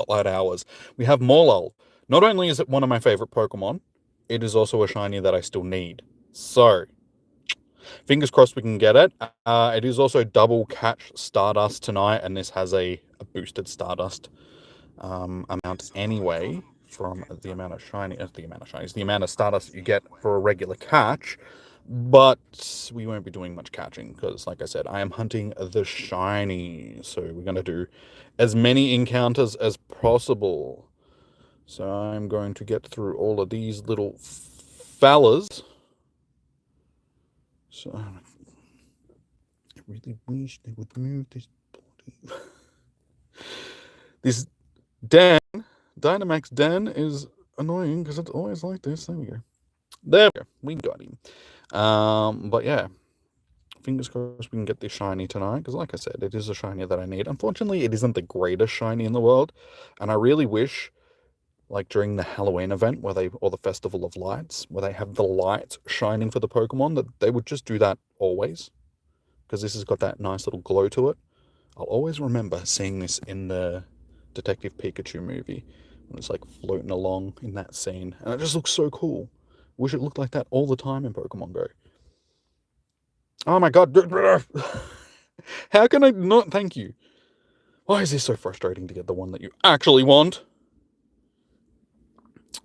Spotlight Hours. We have Morelull. Not only is it one of my favorite Pokemon, it is also a shiny that I still need. So, fingers crossed we can get it. It is also double catch Stardust tonight, and this has a boosted Stardust amount anyway from the amount of the amount of Stardust you get for a regular catch. But we won't be doing much catching because, like I said, I am hunting the shiny. So we're going to do as many encounters as possible. So I'm going to get through all of these little fellas. So I really wish they would move this body. This Dynamax Den is annoying because it's always like this. There we go. There we go. We got him. But yeah, fingers crossed we can get this shiny tonight because, like I said, it is a shiny that I need. Unfortunately, it isn't the greatest shiny in the world, and I really wish, like during the Halloween event or the Festival of Lights, where they have the lights shining for the Pokemon, that they would just do that always, because this has got that nice little glow to it. I'll always remember seeing this in the Detective Pikachu movie when it's like floating along in that scene, and it just looks so cool. Wish it looked like that all the time in Pokemon Go. Oh my god. How can I not thank you? Why is this so frustrating to get the one that you actually want?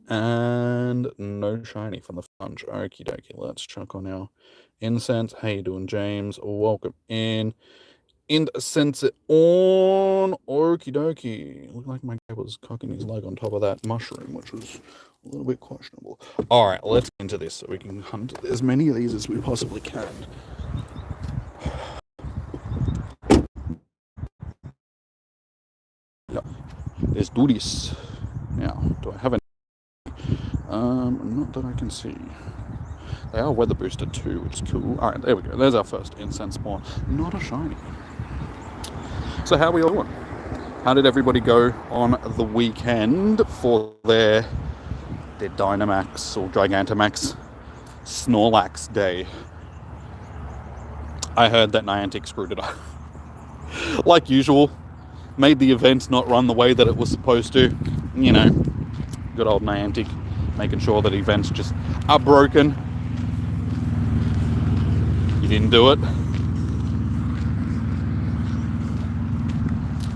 And no shiny from the Funge. Okie dokie. Let's check on our incense. How you doing, James? Welcome in. Incense it on. Okie dokie. Looked like my guy was cocking his leg on top of that mushroom, which was a little bit questionable. Alright, let's get into this so we can hunt as many of these as we possibly can. Yep. Let's do this. Now, do I have any? Not that I can see. They are weather boosted too, which is cool. Alright, there we go. There's our first incense spawn. Not a shiny. So how are we all doing? How did everybody go on the weekend for their Dynamax or Gigantamax Snorlax day? I heard that Niantic screwed it up. Like usual, made the event not run the way that it was supposed to. You know, good old Niantic, making sure that events just are broken. You didn't do it.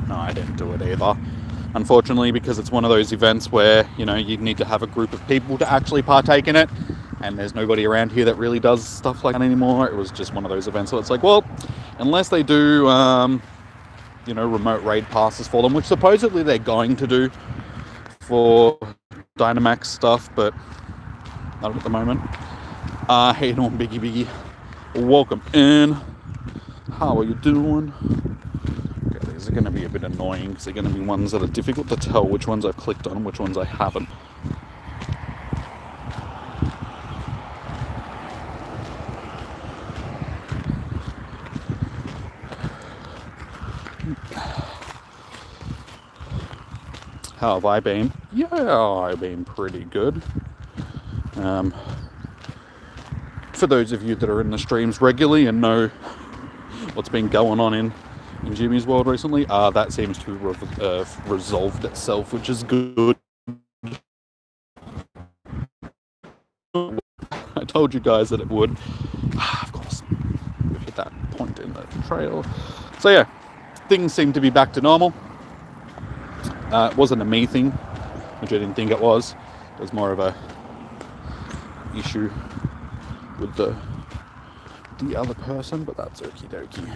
No, I didn't do it either. Unfortunately, because it's one of those events where, you know, you need to have a group of people to actually partake in it. And there's nobody around here that really does stuff like that anymore. It was just one of those events. So it's like, well, unless they do, you know, remote raid passes for them, which supposedly they're going to do for Dynamax stuff, but not at the moment. Hey, on Biggie. Welcome in. How are you doing? Okay, these are going to be a bit annoying because they're going to be ones that are difficult to tell which ones I've clicked on and which ones I haven't. How have I been? Yeah, I've been pretty good. For those of you that are in the streams regularly and know what's been going on in Jimmy's world recently, that seems to have resolved itself, which is good. I told you guys that it would. Of course, we've hit that point in the trail. So yeah, things seem to be back to normal. It wasn't a me thing, which I didn't think it was. It was more of a issue with the other person, but that's okie dokie.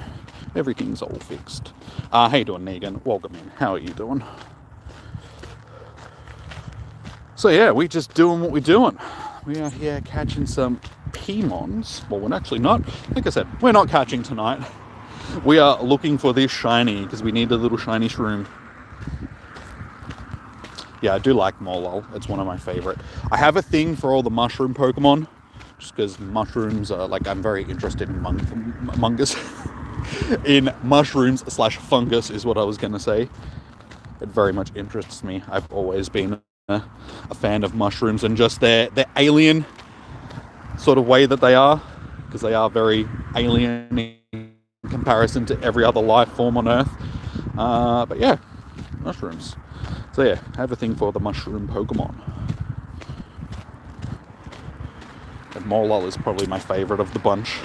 Everything's all fixed. How you doing, Negan? Welcome in. How are you doing? So yeah, we just doing what we're doing. We are here catching some Pimons. Well, we're actually not. Like I said, we're not catching tonight. We are looking for this shiny because we need a little shiny shroom. Yeah, I do like Morelull. It's one of my favorite. I have a thing for all the mushroom Pokemon, just because mushrooms are, like, I'm very interested in mungus. In mushrooms / fungus is what I was going to say. It very much interests me. I've always been a fan of mushrooms and just their alien sort of way that they are, because they are very alien in comparison to every other life form on Earth. But yeah. mushrooms. So yeah, I have a thing for the mushroom Pokemon. And Morelull is probably my favourite of the bunch.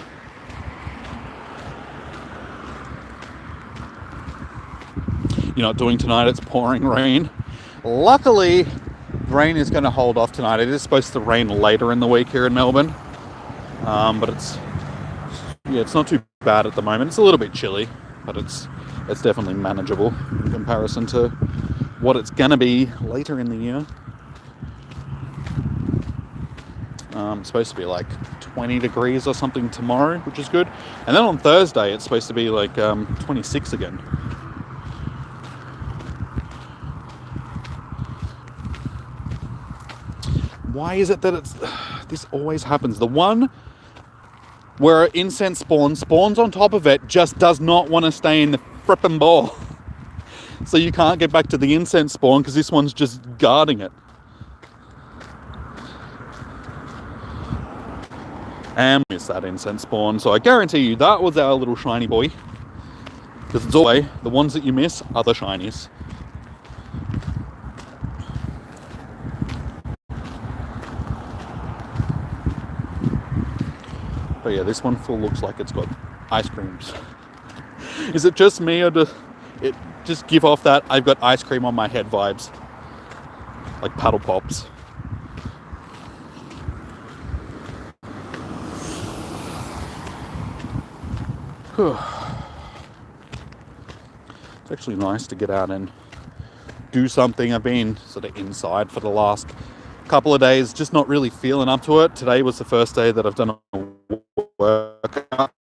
You know what doing tonight? It's pouring rain. Luckily, rain is going to hold off tonight. It is supposed to rain later in the week here in Melbourne. But it's not too bad at the moment. It's a little bit chilly, but it's definitely manageable in comparison to what it's going to be later in the year. It's supposed to be like 20 degrees or something tomorrow, which is good. And then on Thursday, it's supposed to be like 26 again. Why is it that this always happens? The one where incense spawns on top of it just does not want to stay in the frippin' ball. So you can't get back to the incense spawn because this one's just guarding it. And we missed that incense spawn, so I guarantee you that was our little shiny boy. Because it's always the ones that you miss are the shinies. But yeah, this one full looks like it's got ice creams. Is it just me, or does it just give off that I've got ice cream on my head vibes? Like paddle pops. It's actually nice to get out and do something. I've been sort of inside for the last couple of days, just not really feeling up to it. Today was the first day that I've done a workout.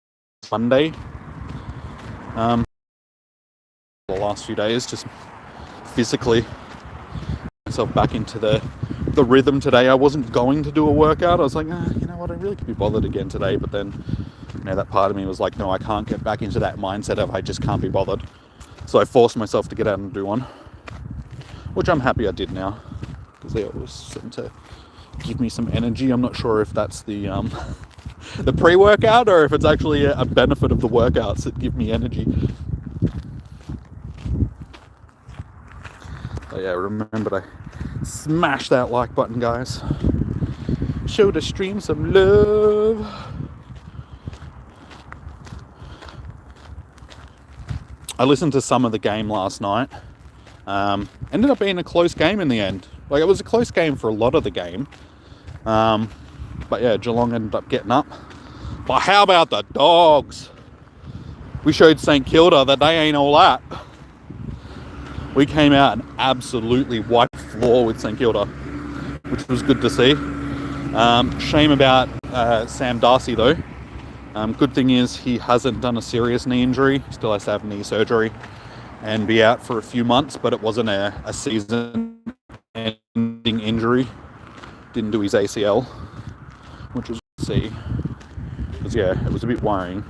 Monday. The last few days, just physically myself back into the rhythm today. I wasn't going to do a workout. I was like, you know what, I really could be bothered again today. But then, you know, that part of me was like, no, I can't get back into that mindset of I just can't be bothered. So I forced myself to get out and do one, which I'm happy I did now, because they always seem to give me some energy. I'm not sure if that's the the pre-workout or if it's actually a benefit of the workouts that give me energy. But yeah, remember to smash that like button, guys. Show the stream some love. I listened to some of the game last night. Ended up being a close game in the end. Like, it was a close game for a lot of the game. But yeah, Geelong ended up getting up. But how about the Dogs? We showed St Kilda that they ain't all that. We came out and absolutely wiped the floor with St Kilda, which was good to see. Shame about Sam Darcy though. Good thing is he hasn't done a serious knee injury. He still has to have knee surgery and be out for a few months, but it wasn't a season-ending injury. Didn't do his ACL, which was good to see. Because yeah, it was a bit worrying.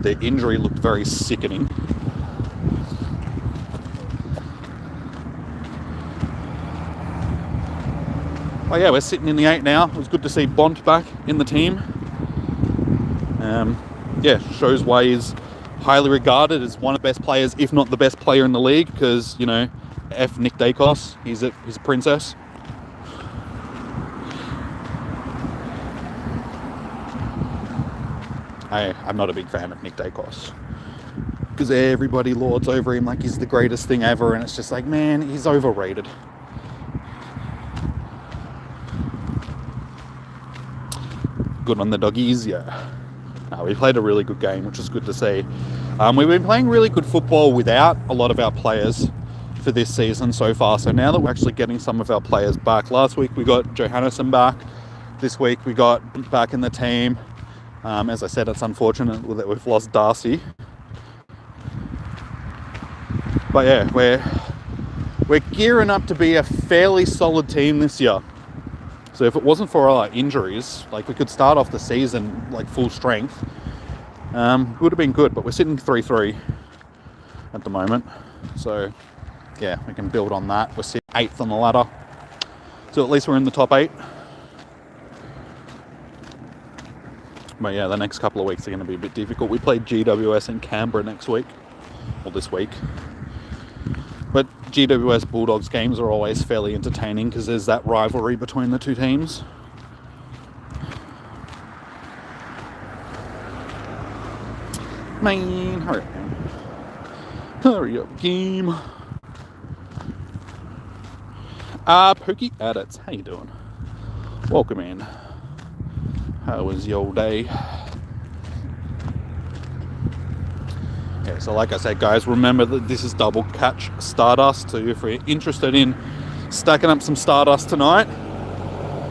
The injury looked very sickening. Oh yeah, we're sitting in the 8 now. It was good to see Bont back in the team. Yeah, shows why he's highly regarded as one of the best players, if not the best player in the league, because, you know, F Nick Dacos, he's a princess. I'm not a big fan of Nick Dacos, because everybody lords over him like he's the greatest thing ever, and it's just like, man, he's overrated. Good on the doggies, yeah. We played a really good game, which is good to see. We've been playing really good football without a lot of our players for this season so far. So now that we're actually getting some of our players back, last week we got Johannesson back. This week we got back in the team. As I said, it's unfortunate that we've lost Darcy. But yeah, we're gearing up to be a fairly solid team this year. So if it wasn't for our injuries, like, we could start off the season like full strength. It would have been good, but we're sitting 3-3 at the moment. So yeah, we can build on that. We're sitting 8th on the ladder. So at least we're in the top 8. But yeah, the next couple of weeks are going to be a bit difficult. We play GWS in Canberra next week, or this week. But GWS Bulldogs games are always fairly entertaining because there's that rivalry between the two teams. Man, hurry up, man. Hurry up, game. Pokey Addicts, how you doing? Welcome in. How was your day? Yeah, so like I said, guys, remember that this is double catch Stardust. So if you're interested in stacking up some Stardust tonight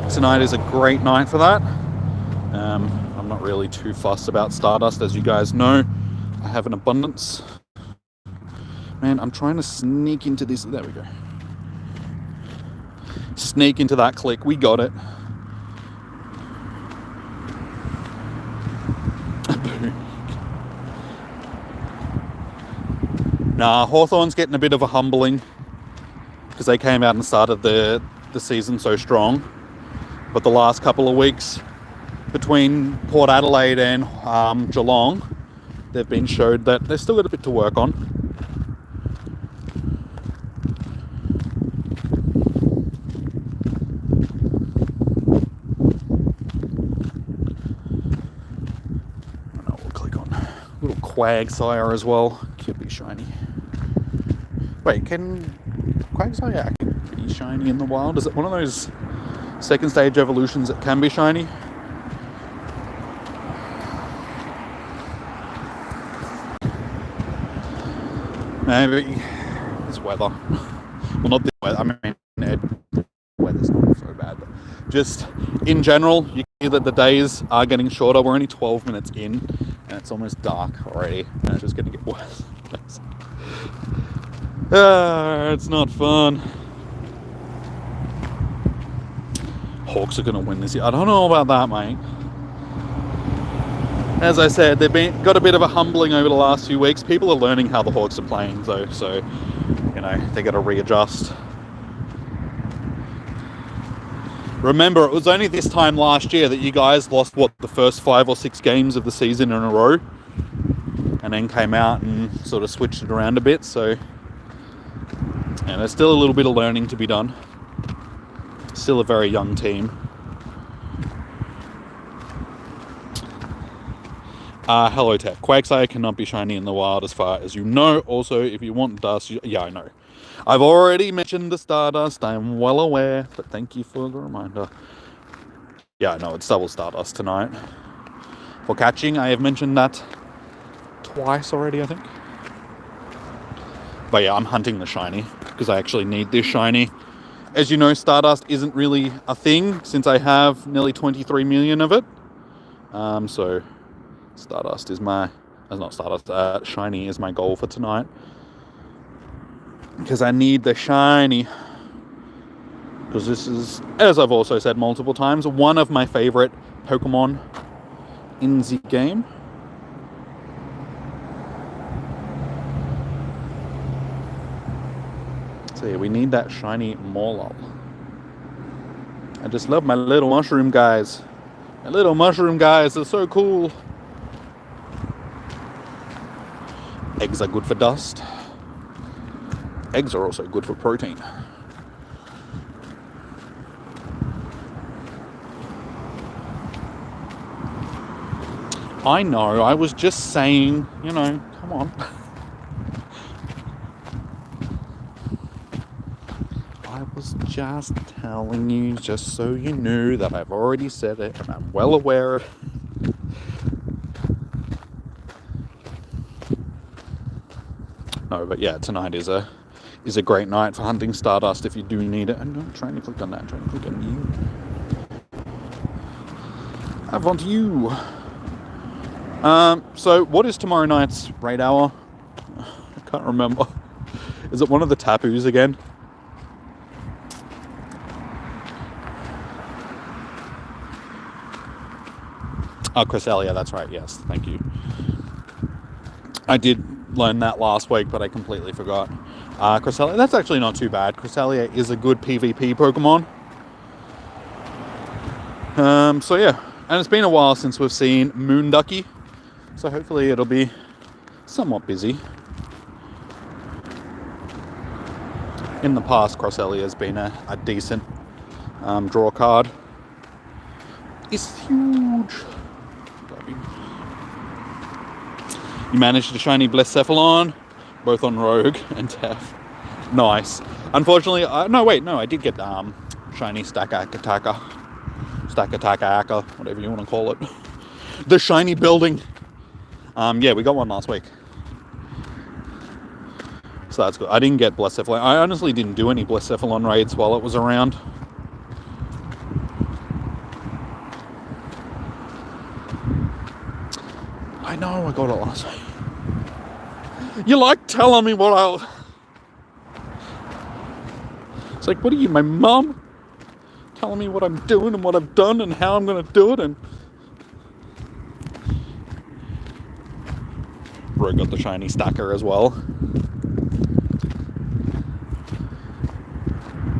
is a great night for that. I'm not really too fussed about Stardust, as you guys know. I have an abundance. Man, I'm trying to sneak into this. There we go. Sneak into that click. We got it. Nah, Hawthorn's getting a bit of a humbling because they came out and started the season so strong. But the last couple of weeks between Port Adelaide and Geelong, they've been showed that they've still got a bit to work on. We'll click on little Quagsire as well. Could be shiny. Wait, can Quagsire actually be shiny in the wild? Is it one of those second stage evolutions that can be shiny? Maybe it's weather. Well, not this weather. I mean, weather's not so bad. But just in general, you can see that the days are getting shorter. We're only 12 minutes in, and it's almost dark already. And it's just going to get worse. It's not fun. Hawks are going to win this year. I don't know about that, mate. As I said, they've got a bit of a humbling over the last few weeks. People are learning how the Hawks are playing, though, so you know they got to readjust. Remember, it was only this time last year that you guys lost the first 5 or 6 games of the season in a row, and then came out and sort of switched it around a bit. So, and there's still a little bit of learning to be done. Still a very young team. Hello Tech. Quagsire cannot be shiny in the wild as far as you know. Also, if you want dust, yeah, I know. I've already mentioned the Stardust. I'm well aware, but thank you for the reminder. Yeah, no, it's double Stardust tonight. For catching, I have mentioned that twice already, I think. But yeah, I'm hunting the shiny because I actually need this shiny. As you know, Stardust isn't really a thing since I have nearly 23 million of it. So Stardust is shiny is my goal for tonight. Because I need the shiny. Because this is, as I've also said multiple times, one of my favorite Pokemon in the game. So yeah, we need that shiny Morelull. I just love my little mushroom guys. My little mushroom guys are so cool. Eggs are good for dust. Eggs are also good for protein. I know, I was just saying, you know, come on. I was just telling you, just so you knew that I've already said it and I'm well aware of it. No, but yeah, tonight is a great night for hunting Stardust if you do need it. And I'm trying to click on that. I'm trying to click on you. I want you. So what is tomorrow night's raid hour? I can't remember. Is it one of the Tapus again? Oh, Cresselia, that's right. Yes, thank you. I did learn that last week, but I completely forgot. Cresselia, that's actually not too bad. Cresselia is a good PvP Pokemon. So yeah, and it's been a while since we've seen Moonducky, so hopefully it'll be somewhat busy. in the past, Crosselli has been a decent draw card. It's huge. You managed to shiny Blacephalon, both on Rogue and Tef. Nice. Unfortunately, I did get shiny Stack-a-Taka, whatever you want to call it. The shiny building. Yeah, we got one last week. So that's good. I didn't get Blacephalon. I honestly didn't do any Blacephalon raids while it was around. I know I got it last week. You like telling me what I'll... It's like, what are you, my mum? Telling me what I'm doing and what I've done and how I'm going to do it, and... Rogue got the shiny stacker as well.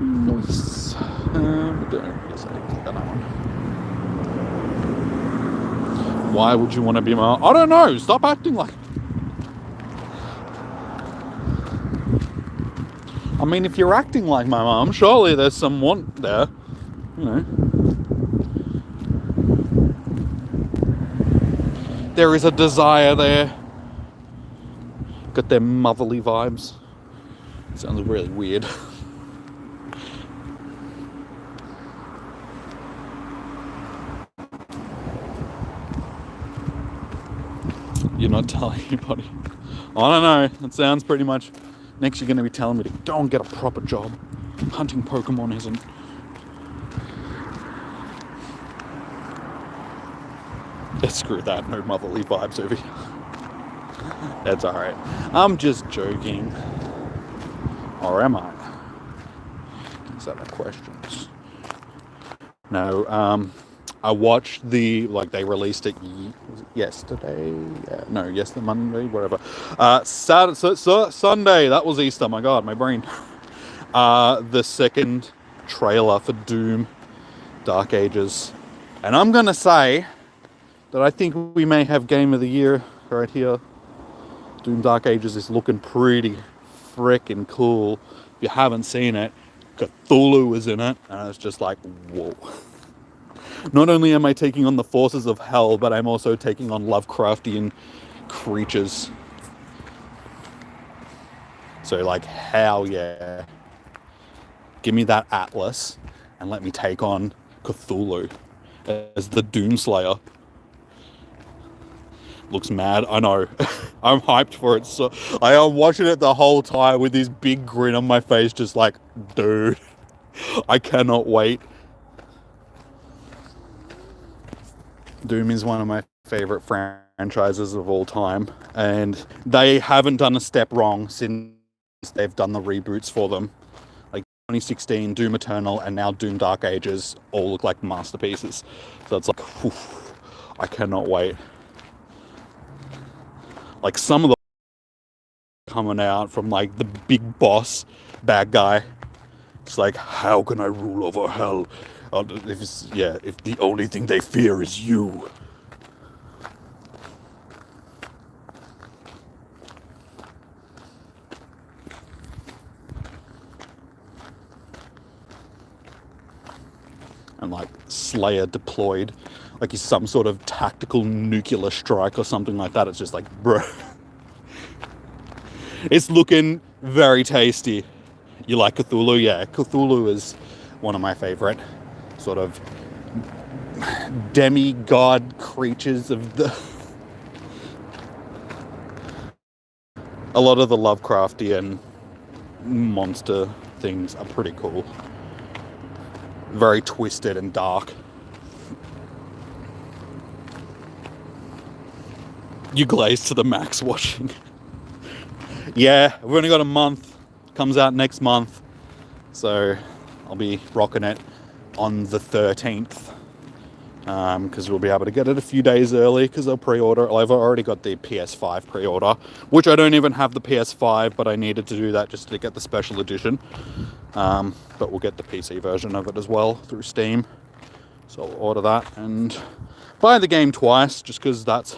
Nice. Yes, I click on that one. Why would you want to be my... I don't know. Stop acting like... I mean, if you're acting like my mum, surely there's some want there, you know. There is a desire there. Got them motherly vibes. Sounds really weird. You're not telling anybody. I don't know. It sounds pretty much... Next you're going to be telling me to go and get a proper job. Hunting Pokemon isn't. Screw that. No motherly vibes over here. That's alright. I'm just joking. Or am I? Is that the questions? No, I watched the, they released it, was it yesterday? Yeah, no, yesterday, Monday, whatever. Sunday, that was Easter, my God, my brain. The second trailer for Doom Dark Ages. And I'm going to say that I think we may have Game of the Year right here. Doom Dark Ages is looking pretty freaking cool. If you haven't seen it, Cthulhu is in it, and it's just like, whoa. Not only am I taking on the forces of hell, but I'm also taking on Lovecraftian creatures. So, hell yeah. Give me that Atlas, and let me take on Cthulhu as the Doomslayer. Looks mad, I know. I'm hyped for it. So I am watching it the whole time with this big grin on my face, just like, dude, I cannot wait. Doom is one of my favorite franchises of all time, and they haven't done a step wrong since they've done the reboots for them. 2016, Doom Eternal, and now Doom Dark Ages all look like masterpieces. So it's like, whew, I cannot wait. Some of the coming out from the big boss bad guy. It's like, how can I rule over hell? If the only thing they fear is you. And Slayer deployed, he's some sort of tactical nuclear strike or something like that. It's just bro. It's looking very tasty. You like Cthulhu? Yeah, Cthulhu is one of my favorite sort of demigod creatures of the... A lot of the Lovecraftian monster things are pretty cool. Very twisted and dark. You glaze to the max watching. Yeah, we've only got a month. Comes out next month. So I'll be rocking it on the 13th. Because we'll be able to get it a few days early because they'll pre-order. I've already got the PS5 pre-order, which I don't even have the PS5, but I needed to do that just to get the special edition. But we'll get the PC version of it as well through Steam. So I'll order that and buy the game twice, just because that's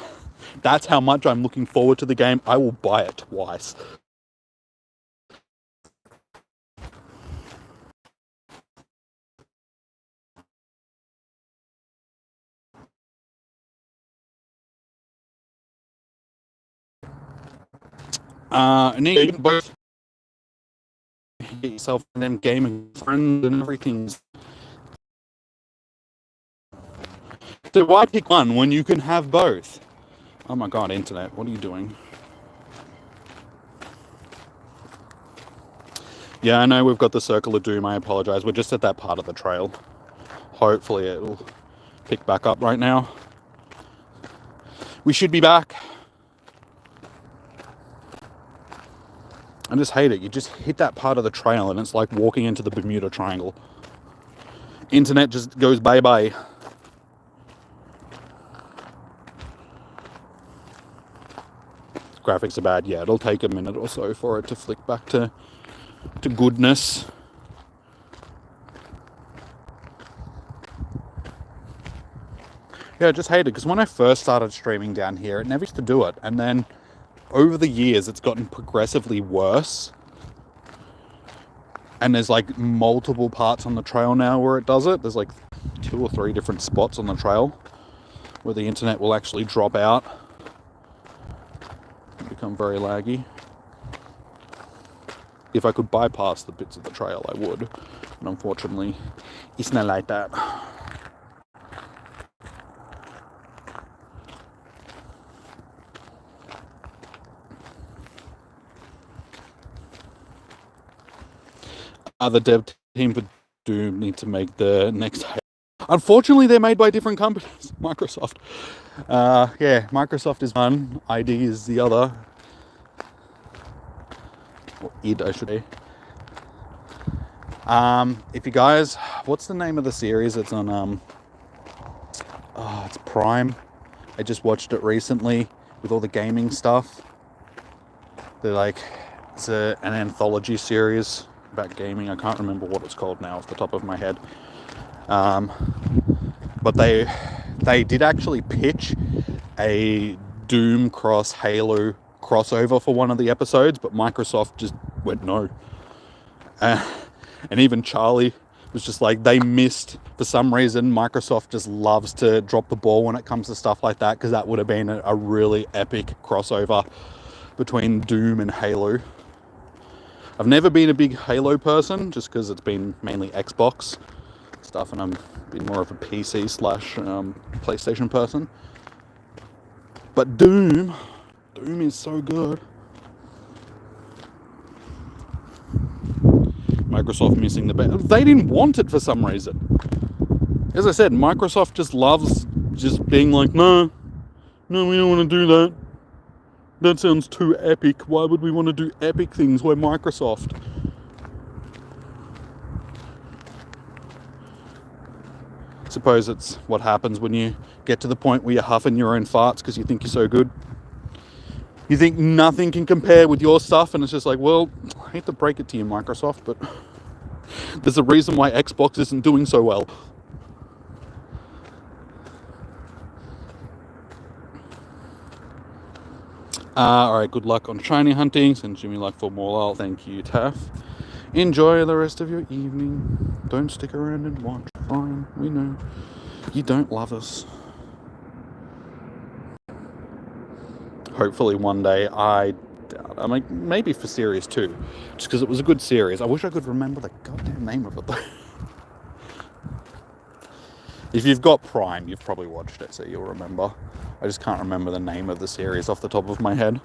how much I'm looking forward to the game. I will buy it twice. And you can both get yourself and them gaming friends and everything. So why pick one when you can have both? Oh my god, internet, what are you doing? Yeah, I know we've got the Circle of Doom, I apologise. We're just at that part of the trail. Hopefully it'll pick back up right now. We should be back. I just hate it. You just hit that part of the trail and it's like walking into the Bermuda Triangle. Internet just goes bye-bye. Graphics are bad. Yeah, it'll take a minute or so for it to flick back to goodness. Yeah, I just hate it because when I first started streaming down here, it never used to do it. And then over the years, it's gotten progressively worse. And there's like multiple parts on the trail now where it does it. There's like 2 or 3 different spots on the trail where the internet will actually drop out and become very laggy. If I could bypass the bits of the trail, I would. But unfortunately, it's not like that. The dev team for Doom need to make the next. Unfortunately, they're made by different companies. Microsoft. Yeah, Microsoft is one. ID is the other. Or id, I should say. If you guys, what's the name of the series? It's on it's Prime. I just watched it recently with all the gaming stuff. They're like, it's an anthology series about gaming. I can't remember what it's called now off the top of my head. But they did actually pitch a Doom cross Halo crossover for one of the episodes, but Microsoft just went no. And even Charlie was just like, they missed, for some reason. Microsoft just loves to drop the ball when it comes to stuff like that, because that would have been a really epic crossover between Doom and Halo. I've never been a big Halo person, just because it's been mainly Xbox stuff, and I've been more of a PC / PlayStation person. But Doom is so good. Microsoft missing the bet. They didn't want it for some reason. As I said, Microsoft just loves just being like, no, we don't want to do that. That sounds too epic. Why would we want to do epic things? We're Microsoft. I suppose it's what happens when you get to the point where you're huffing your own farts because you think you're so good. You think nothing can compare with your stuff, and it's just like, well, I hate to break it to you, Microsoft, but there's a reason why Xbox isn't doing so well. Alright, good luck on shiny hunting. Send Jimmy luck for Morelull. Thank you, Taff. Enjoy the rest of your evening. Don't stick around and watch. Fine, we know. You don't love us. Hopefully one day, I mean, maybe for Series 2. Just because it was a good series. I wish I could remember the goddamn name of it though. If you've got Prime, you've probably watched it, so you'll remember. I just can't remember the name of the series off the top of my head.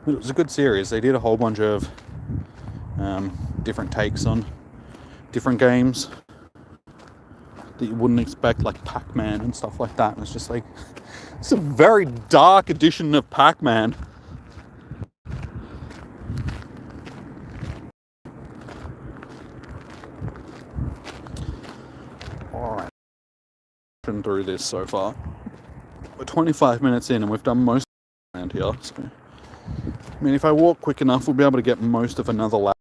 It was a good series. They did a whole bunch of different takes on different games that you wouldn't expect, like Pac-Man and stuff like that. And it's just like, it's a very dark edition of Pac-Man. Alright, through this so far. We're 25 minutes in and we've done most of around here. So, I mean, if I walk quick enough, we'll be able to get most of another lap.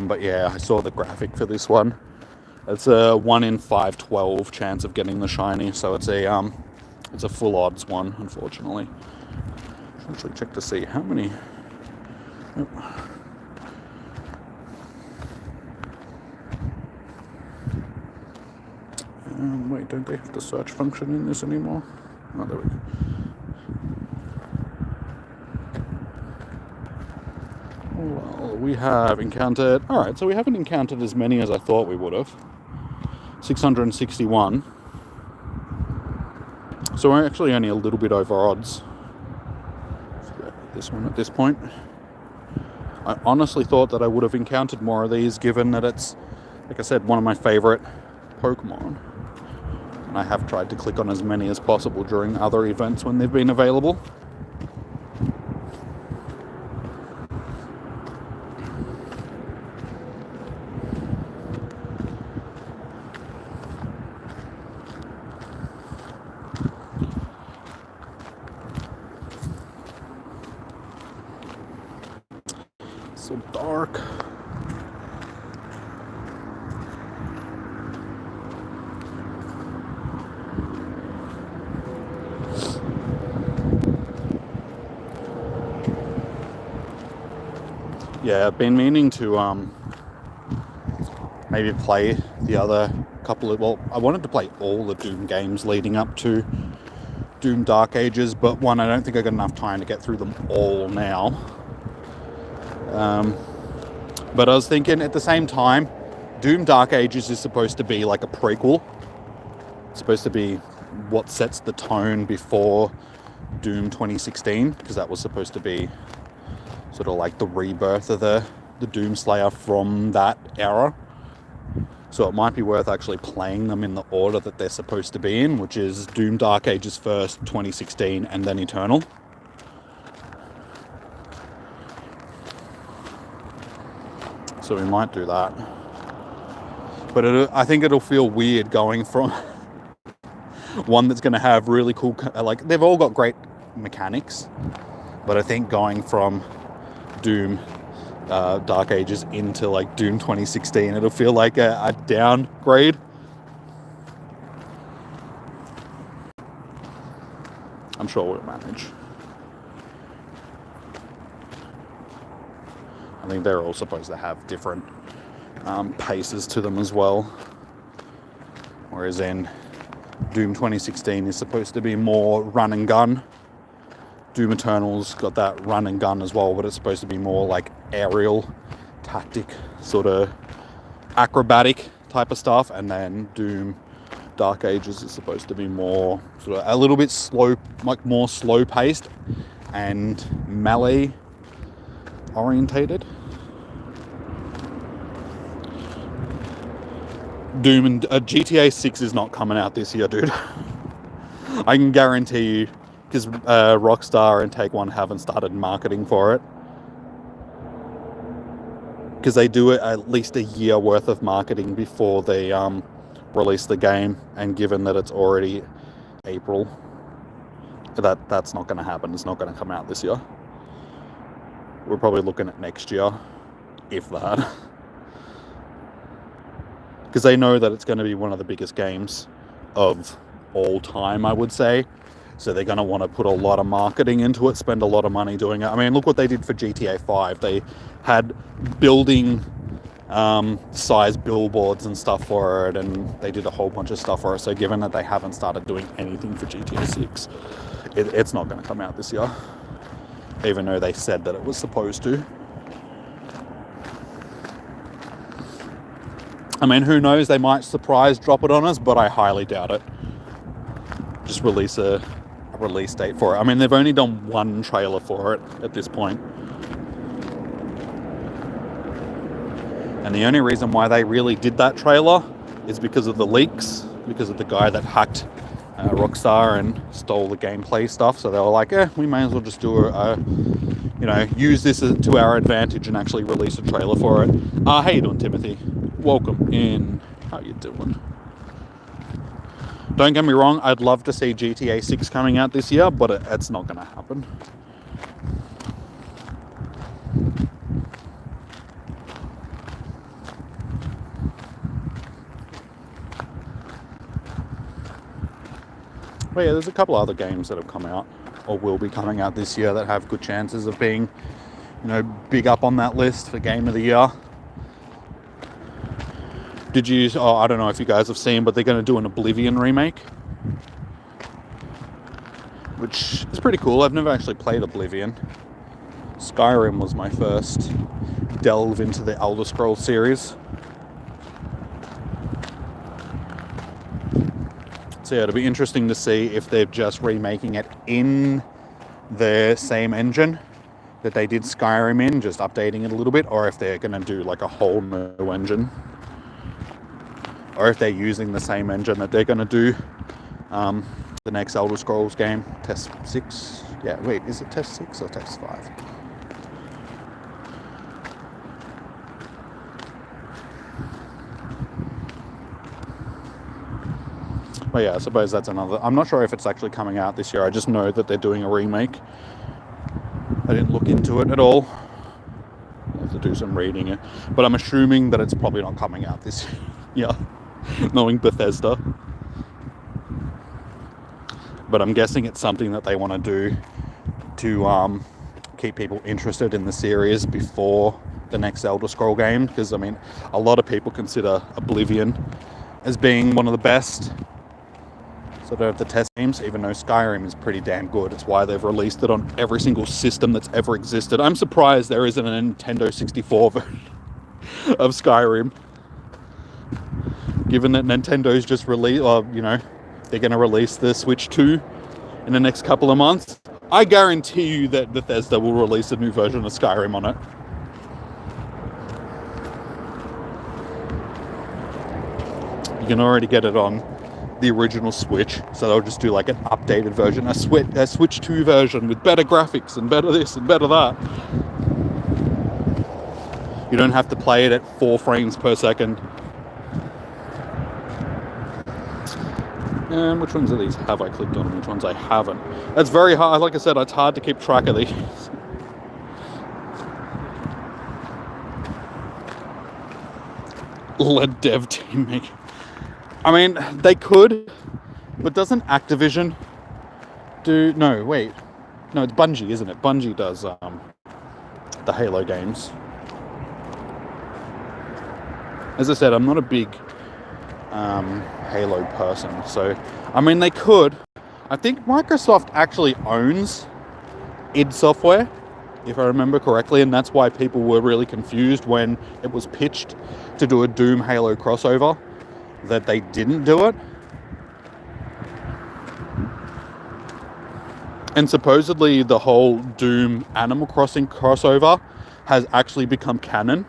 But yeah, I saw the graphic for this one. It's a 1 in 512 chance of getting the shiny, so it's a full odds one, unfortunately. Should actually check to see how many. Oh. Wait, don't they have the search function in this anymore? Oh, there we go. Well, we have encountered... Alright, so we haven't encountered as many as I thought we would have. 661. So we're actually only a little bit over odds. This one at this point. I honestly thought that I would have encountered more of these, given that it's, like I said, one of my favourite Pokemon. And I have tried to click on as many as possible during other events when they've been available. So dark. Yeah, I've been meaning to maybe play the other couple of... Well, I wanted to play all the Doom games leading up to Doom Dark Ages, but one, I don't think I got enough time to get through them all now. But I was thinking at the same time, Doom Dark Ages is supposed to be like a prequel. It's supposed to be what sets the tone before Doom 2016, because that was supposed to be sort of like the rebirth of the Doom Slayer from that era. So it might be worth actually playing them in the order that they're supposed to be in, which is Doom Dark Ages first, 2016, and then Eternal. So we might do that. But I think it'll feel weird going from one that's going to have really cool... Like, they've all got great mechanics. But I think going from Doom Dark Ages into, like, Doom 2016, it'll feel like a downgrade. I'm sure we'll manage. I think they're all supposed to have different paces to them as well. Whereas in Doom 2016 is supposed to be more run and gun. Doom Eternal's got that run and gun as well, but it's supposed to be more like aerial tactic, sort of acrobatic type of stuff. And then Doom Dark Ages is supposed to be more sort of a little bit slow, like more slow paced and melee orientated. Doom and GTA 6 is not coming out this year, dude. I can guarantee you, because Rockstar and Take One haven't started marketing for it, because they do it at least a year worth of marketing before they release the game, and given that it's already April, that's not going to happen. It's not going to come out this year. We're probably looking at next year, if that. Because they know that it's going to be one of the biggest games of all time, I would say. So they're going to want to put a lot of marketing into it, spend a lot of money doing it. I mean, look what they did for GTA 5. They had building size billboards and stuff for it, and they did a whole bunch of stuff for it. So given that they haven't started doing anything for GTA 6, it's not going to come out this year. Even though they said that it was supposed to. I mean, who knows? They might surprise drop it on us, but I highly doubt it. Just release a release date for it. I mean, they've only done one trailer for it at this point. And the only reason why they really did that trailer is because of the leaks, because of the guy that hacked Rockstar and stole the gameplay stuff. So they were like, we may as well just do use this to our advantage and actually release a trailer for it. How you doing, Timothy? Welcome in. How you doing? Don't get me wrong, I'd love to see GTA 6 coming out this year, but it's not going to happen. But yeah, there's a couple other games that have come out. or will be coming out this year that have good chances of being, you know, big up on that list for Game of the Year. I don't know if you guys have seen, but they're going to do an Oblivion remake, which is pretty cool. I've never actually played Oblivion. Skyrim was my first delve into the Elder Scrolls series. So yeah, it'll be interesting to see if they're just remaking it in the same engine that they did Skyrim in, just updating it a little bit, or if they're going to do like a whole new engine, or if they're using the same engine that they're going to do the next Elder Scrolls game, Test 6. Yeah, wait, is it Test 6 or Test 5? But yeah, I suppose that's another. I'm not sure if it's actually coming out this year. I just know that they're doing a remake. I didn't look into it at all. I have to do some reading. But I'm assuming that it's probably not coming out this year, knowing Bethesda. But I'm guessing it's something that they want to do to keep people interested in the series before the next Elder Scroll game. Because, I mean, a lot of people consider Oblivion as being one of the best sort of the test games, even though Skyrim is pretty damn good. It's why they've released it on every single system that's ever existed. I'm surprised there isn't a Nintendo 64 version of Skyrim, given that Nintendo's just released, or you know, they're going to release the Switch 2 in the next couple of months. I guarantee you that Bethesda will release a new version of Skyrim on it. You can already get it on the original Switch, so they'll just do like an updated version, a Switch 2 version with better graphics and better this and better that. You don't have to play it at 4 frames per second. And which ones of these have I clicked on and which ones I haven't? That's very hard. Like I said, it's hard to keep track of these. Let dev team make. I mean, they could, but doesn't Activision do... No, wait. No, it's Bungie, isn't it? Bungie does the Halo games. As I said, I'm not a big Halo person, so... I mean, they could. I think Microsoft actually owns id Software, if I remember correctly, and that's why people were really confused when it was pitched to do a Doom Halo crossover, that they didn't do it. And supposedly the whole Doom Animal Crossing crossover has actually become canon.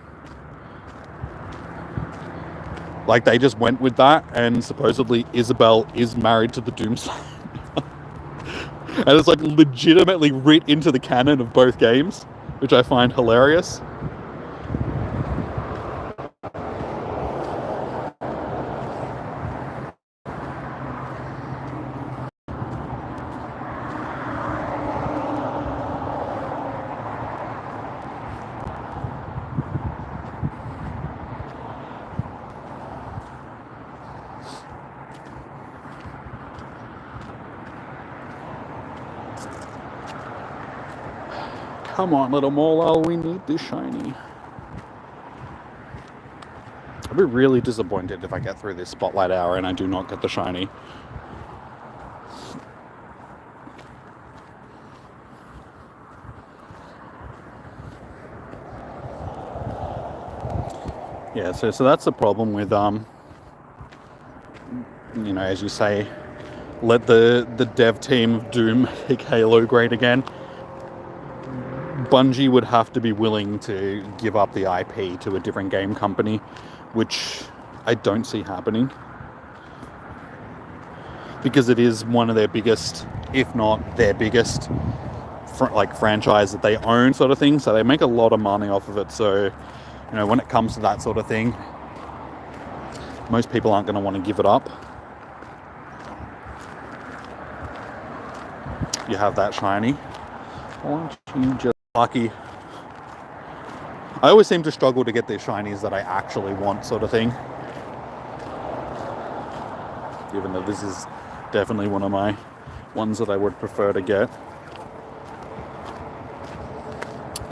Like, they just went with that, and supposedly Isabel is married to the Doom Slayer. And it's like legitimately writ into the canon of both games, which I find hilarious. Come on, little Morelull, we need this shiny. I'll be really disappointed if I get through this Spotlight Hour and I do not get the shiny. Yeah, so that's the problem with, you know, as you say, let the dev team of Doom make Halo great again. Bungie would have to be willing to give up the IP to a different game company, which I don't see happening. Because it is one of their biggest, if not their biggest, franchise that they own, sort of thing. So they make a lot of money off of it. So, you know, when it comes to that sort of thing, most people aren't going to want to give it up. You have that shiny. Why don't you just lucky? I always seem to struggle to get these shinies that I actually want, sort of thing. Even though this is definitely one of my ones that I would prefer to get.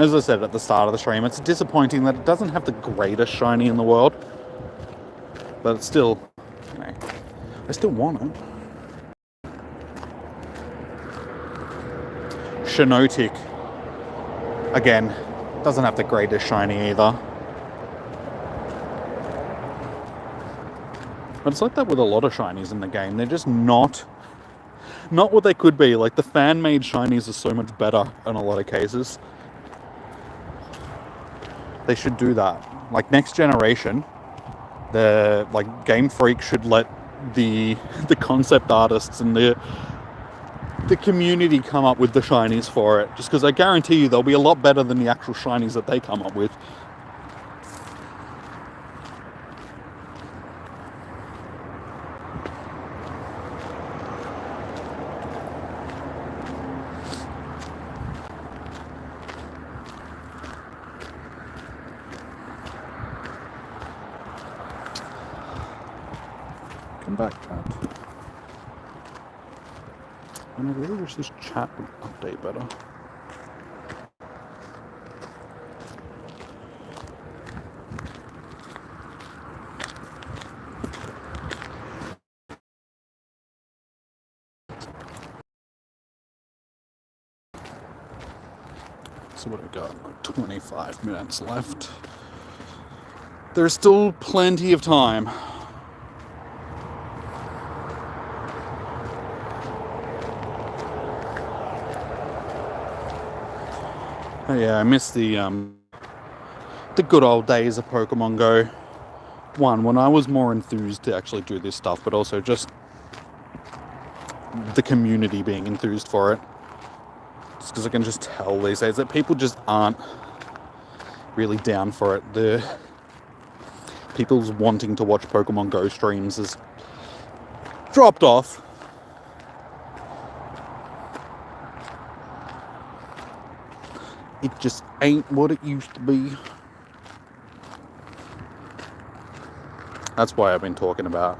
as I said at the start of the stream, it's disappointing that it doesn't have the greatest shiny in the world. But it's still, you know, I still want it. Shinotic, again, doesn't have the greatest shiny either. But it's like that with a lot of shinies in the game. They're just not what they could be. Like, the fan-made shinies are so much better in a lot of cases. They should do that. Like, next generation, the Gamefreak should let the concept artists and the community come up with the shinies for it. Just because I guarantee you they'll be a lot better than the actual shinies that they come up with. Come back, chat. And I really wish this chat would update better. So what have we got? Like 25 minutes left. There's still plenty of time. Oh yeah, I miss the good old days of Pokemon Go. One, when I was more enthused to actually do this stuff, but also just the community being enthused for it. Just because I can just tell these days that people just aren't really down for it. The people's wanting to watch Pokemon Go streams has dropped off. It just ain't what it used to be. That's why I've been talking about,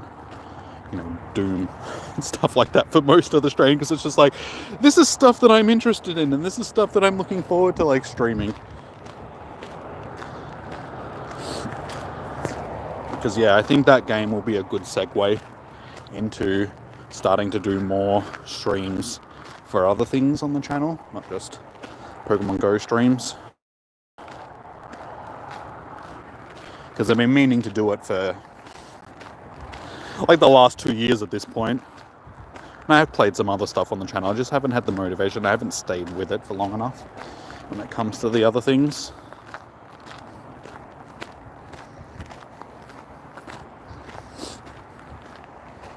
you know, Doom and stuff like that for most of the stream, because it's just like, this is stuff that I'm interested in, and this is stuff that I'm looking forward to, like, streaming. Because, yeah, I think that game will be a good segue into starting to do more streams for other things on the channel, not just Pokemon Go streams. Because I've been meaning to do it for like the last 2 years at this point. And I have played some other stuff on the channel. I just haven't had the motivation. I haven't stayed with it for long enough when it comes to the other things.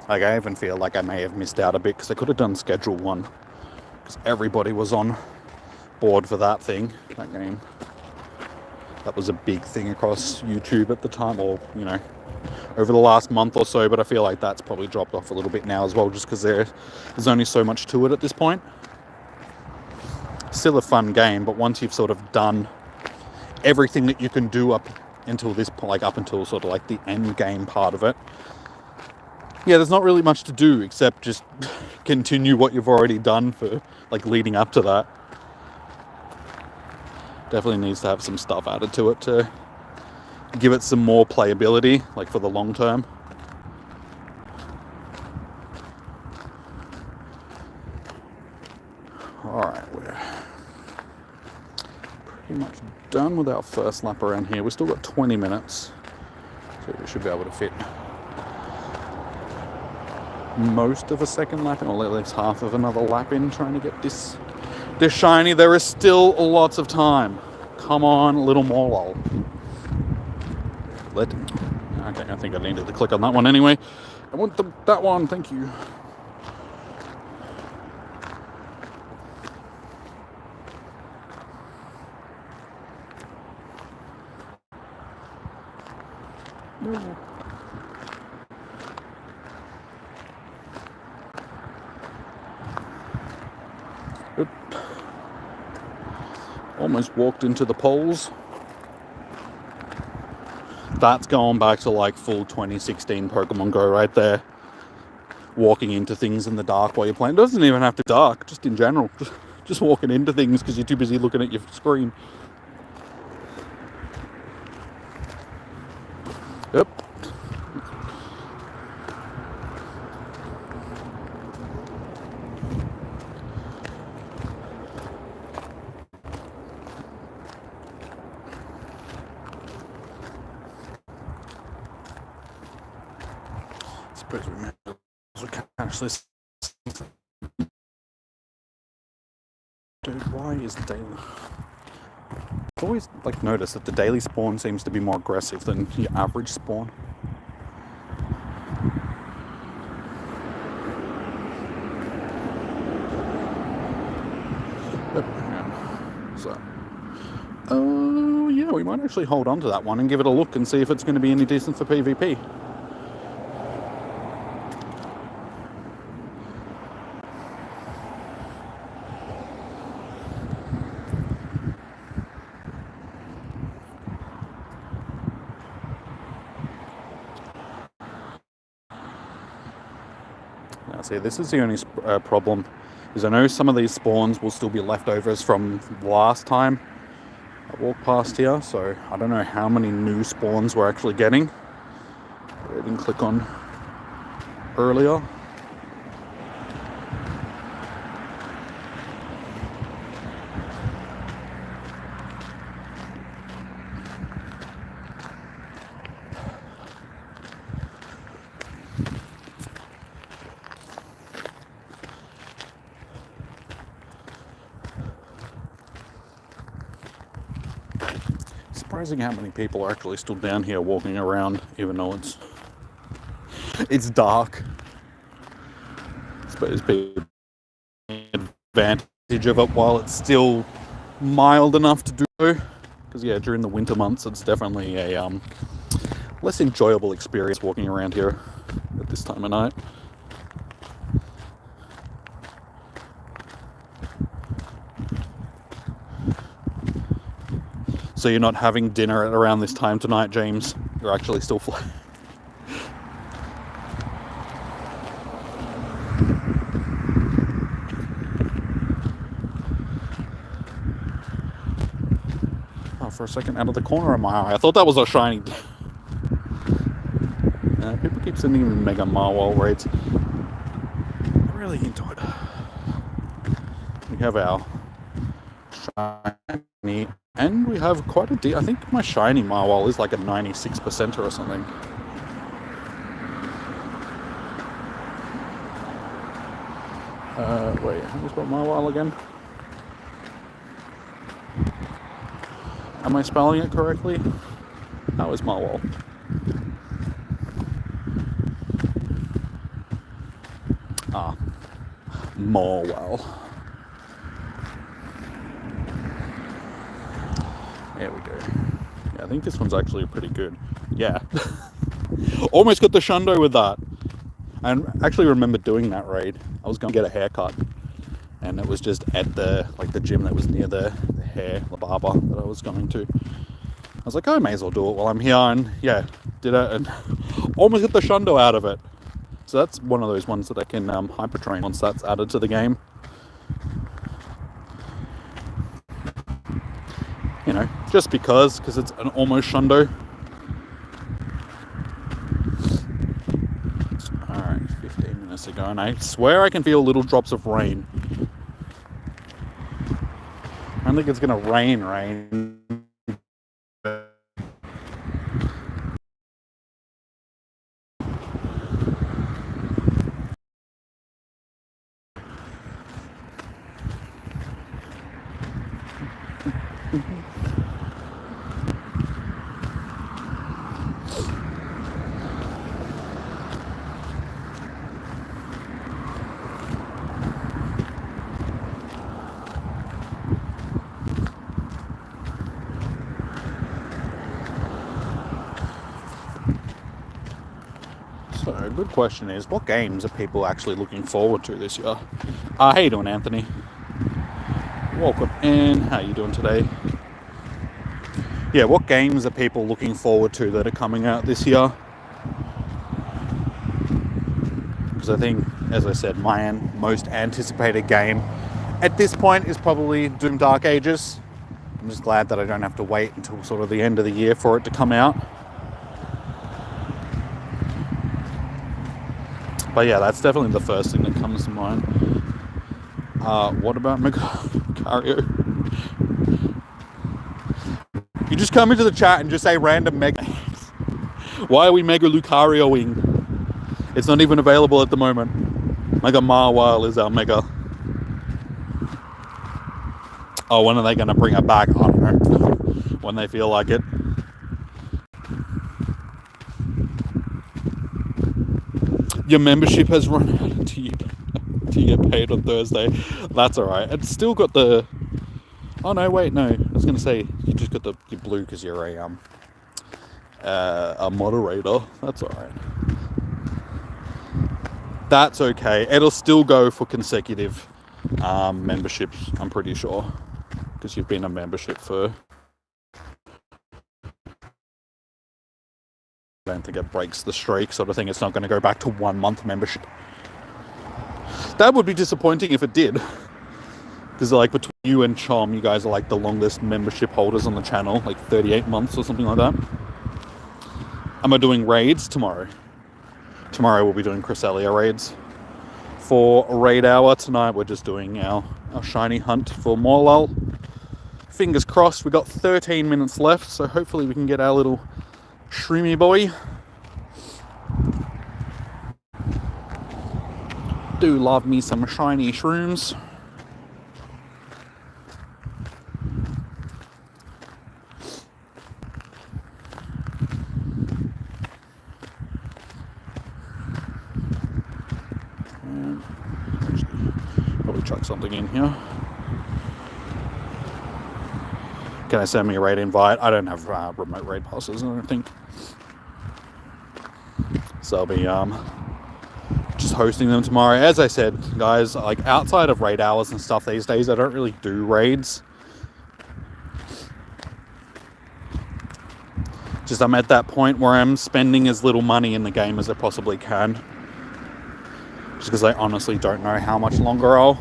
Like, I even feel like I may have missed out a bit because I could have done Schedule 1. Because everybody was on board for that thing, that game. That was a big thing across YouTube at the time, or, you know, over the last month or so, but I feel like that's probably dropped off a little bit now as well, just because there's only so much to it at this point. Still a fun game, but once you've sort of done everything that you can do up until this point, like up until sort of like the end game part of it, yeah, there's not really much to do except just continue what you've already done for, like, leading up to that. Definitely needs to have some stuff added to it to give it some more playability, like, for the long term. Alright, we're pretty much done with our first lap around here. We've still got 20 minutes, so we should be able to fit most of a second lap in, or at least half of another lap in, trying to get this shiny. There is still lots of time. Come on, little Morelull. Okay, I think I needed to click on that one anyway. I want that one, thank you. Oop. Almost walked into the poles. That's going back to like full 2016 Pokemon Go right there. Walking into things in the dark while you're playing. It doesn't even have to be dark, just in general. Just walking into things because you're too busy looking at your screen. Yep. Suppose we can actually. Dude, why is daily? I've always noticed that the daily spawn seems to be more aggressive than your average spawn. So, oh yeah, we might actually hold on to that one and give it a look and see if it's going to be any decent for PvP. Now, see, this is the only problem, is I know some of these spawns will still be leftovers from last time I walked past here, so I don't know how many new spawns we're actually getting. I didn't click on earlier. Surprising how many people are actually still down here walking around, even though it's dark. I suppose people take advantage of it while it's still mild enough to do so. Because yeah, during the winter months, it's definitely a less enjoyable experience walking around here at this time of night. So you're not having dinner at around this time tonight, James. You're actually still flying. Oh, for a second, out of the corner of my eye, I thought that was a shiny. People keep sending me mega Morelull raids. I'm really into it. We have our shiny. And we have quite a I think my shiny Morelull is like a 96% or something. Wait, how do you spell Morelull again? Am I spelling it correctly? How is Morelull? Ah, Morelull. There we go. Yeah, I think this one's actually pretty good. Yeah. Almost got the shundo with that. And actually remember doing that raid. I was going to get a haircut. And it was just at the gym that was near the barber that I was going to. I was like, I may as well do it while I'm here. And yeah, did it and almost got the shundo out of it. So that's one of those ones that I can hyper train once that's added to the game. You know, just because it's an almost shundo. Alright, 15 minutes ago, and I swear I can feel little drops of rain. I don't think it's gonna rain. So, a good question is, what games are people actually looking forward to this year? How you doing, Anthony? Welcome in. How you doing today? Yeah, what games are people looking forward to that are coming out this year? Because I think, as I said, my most anticipated game at this point is probably Doom Dark Ages. I'm just glad that I don't have to wait until sort of the end of the year for it to come out. But yeah, that's definitely the first thing that comes to mind. What about Lucario? You just come into the chat and just say random Mega. Why are we Mega Lucario-ing? It's not even available at the moment. Mega Marwile is our Mega. Oh, when are they going to bring it back? I don't know. When they feel like it. Your membership has run out until you get paid on Thursday. That's alright. It's still got the... Oh no, wait, no. I was going to say, you just got the blue because you're a moderator. That's alright. That's okay. It'll still go for consecutive memberships, I'm pretty sure. Because you've been a membership for... I don't think it breaks the streak sort of thing. It's not going to go back to 1 month membership. That would be disappointing if it did. Because like between you and Chom, you guys are like the longest membership holders on the channel, like 38 months or something like that. Am I doing raids tomorrow? Tomorrow we'll be doing Cresselia raids. For raid hour tonight, we're just doing our shiny hunt for Morelull. Fingers crossed, we got 13 minutes left, so hopefully we can get our little shroomy boy. Do love me some shiny shrooms. Probably chuck something in here. Can I send me a raid invite? I don't have remote raid passes, I don't think. So I'll be just hosting them tomorrow. As I said, guys, like outside of raid hours and stuff these days, I don't really do raids. Just I'm at that point where I'm spending as little money in the game as I possibly can. Just because I honestly don't know how much longer I'll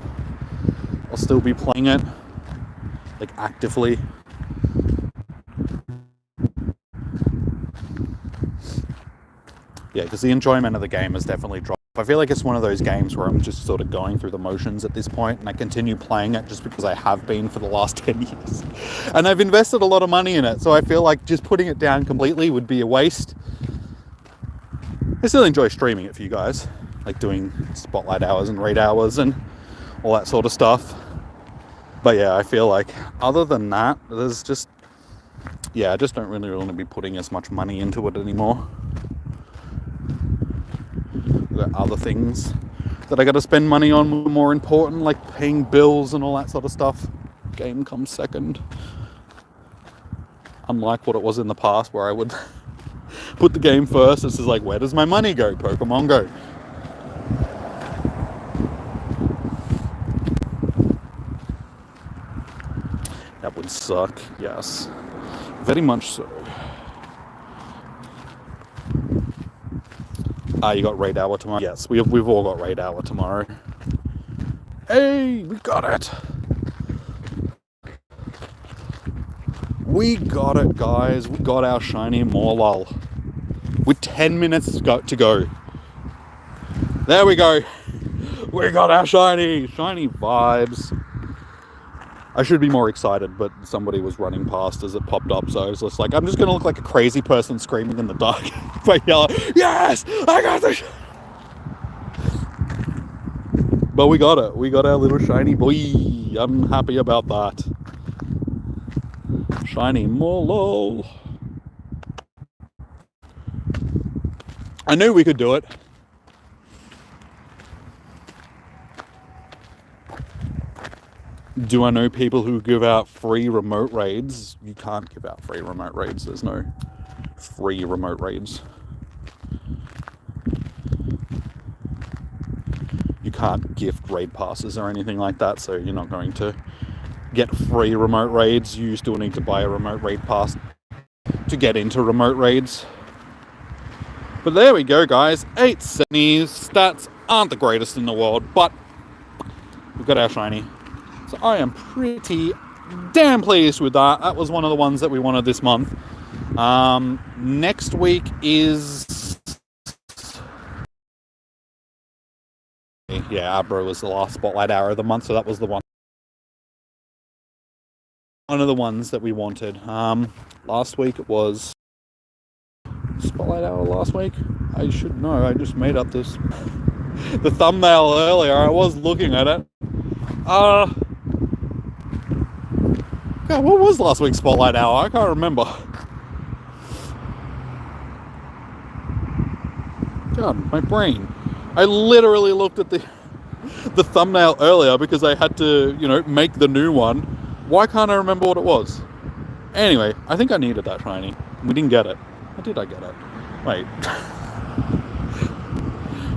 still be playing it, like actively. Yeah, because the enjoyment of the game has definitely dropped. I feel like it's one of those games where I'm just sort of going through the motions at this point, and I continue playing it just because I have been for the last 10 years. And I've invested a lot of money in it, so I feel like just putting it down completely would be a waste. I still enjoy streaming it for you guys, like doing spotlight hours and raid hours and all that sort of stuff. But yeah, I feel like other than that, there's just... Yeah, I just don't really want to be putting as much money into it anymore. Got other things that I got to spend money on more important, like paying bills and all that sort of stuff. Game comes second. Unlike what it was in the past where I would put the game first. This is like, where does my money go? Pokemon Go. That would suck, yes. Very much so. You got raid hour tomorrow? Yes, we've all got raid hour tomorrow. Hey, we got it! We got it, guys. We got our shiny Morelull. With 10 minutes to go. There we go. We got our shiny vibes. I should be more excited, but somebody was running past as it popped up, so I was just like, I'm just going to look like a crazy person screaming in the dark. But yell, yes! I got this! But we got it. We got our little shiny boy. I'm happy about that. Shiny Morelull. I knew we could do it. Do I know people who give out free remote raids? You can't give out free remote raids. There's no free remote raids. You can't gift raid passes or anything like that, so you're not going to get free remote raids. You still need to buy a remote raid pass to get into remote raids. But there we go, guys. 870s. Stats aren't the greatest in the world, but we've got our shiny. So I am pretty damn pleased with that. That was one of the ones that we wanted this month. Next week is yeah, Abra was the last Spotlight Hour of the month, so that was the one of the ones that we wanted. Last week it was Spotlight Hour last week. I should know, I just made up this the thumbnail earlier. I was looking at it. God, what was last week's Spotlight Hour? I can't remember. God, my brain. I literally looked at the thumbnail earlier because I had to, make the new one. Why can't I remember what it was? Anyway, I think I needed that shiny. We didn't get it. Or did I get it? Wait.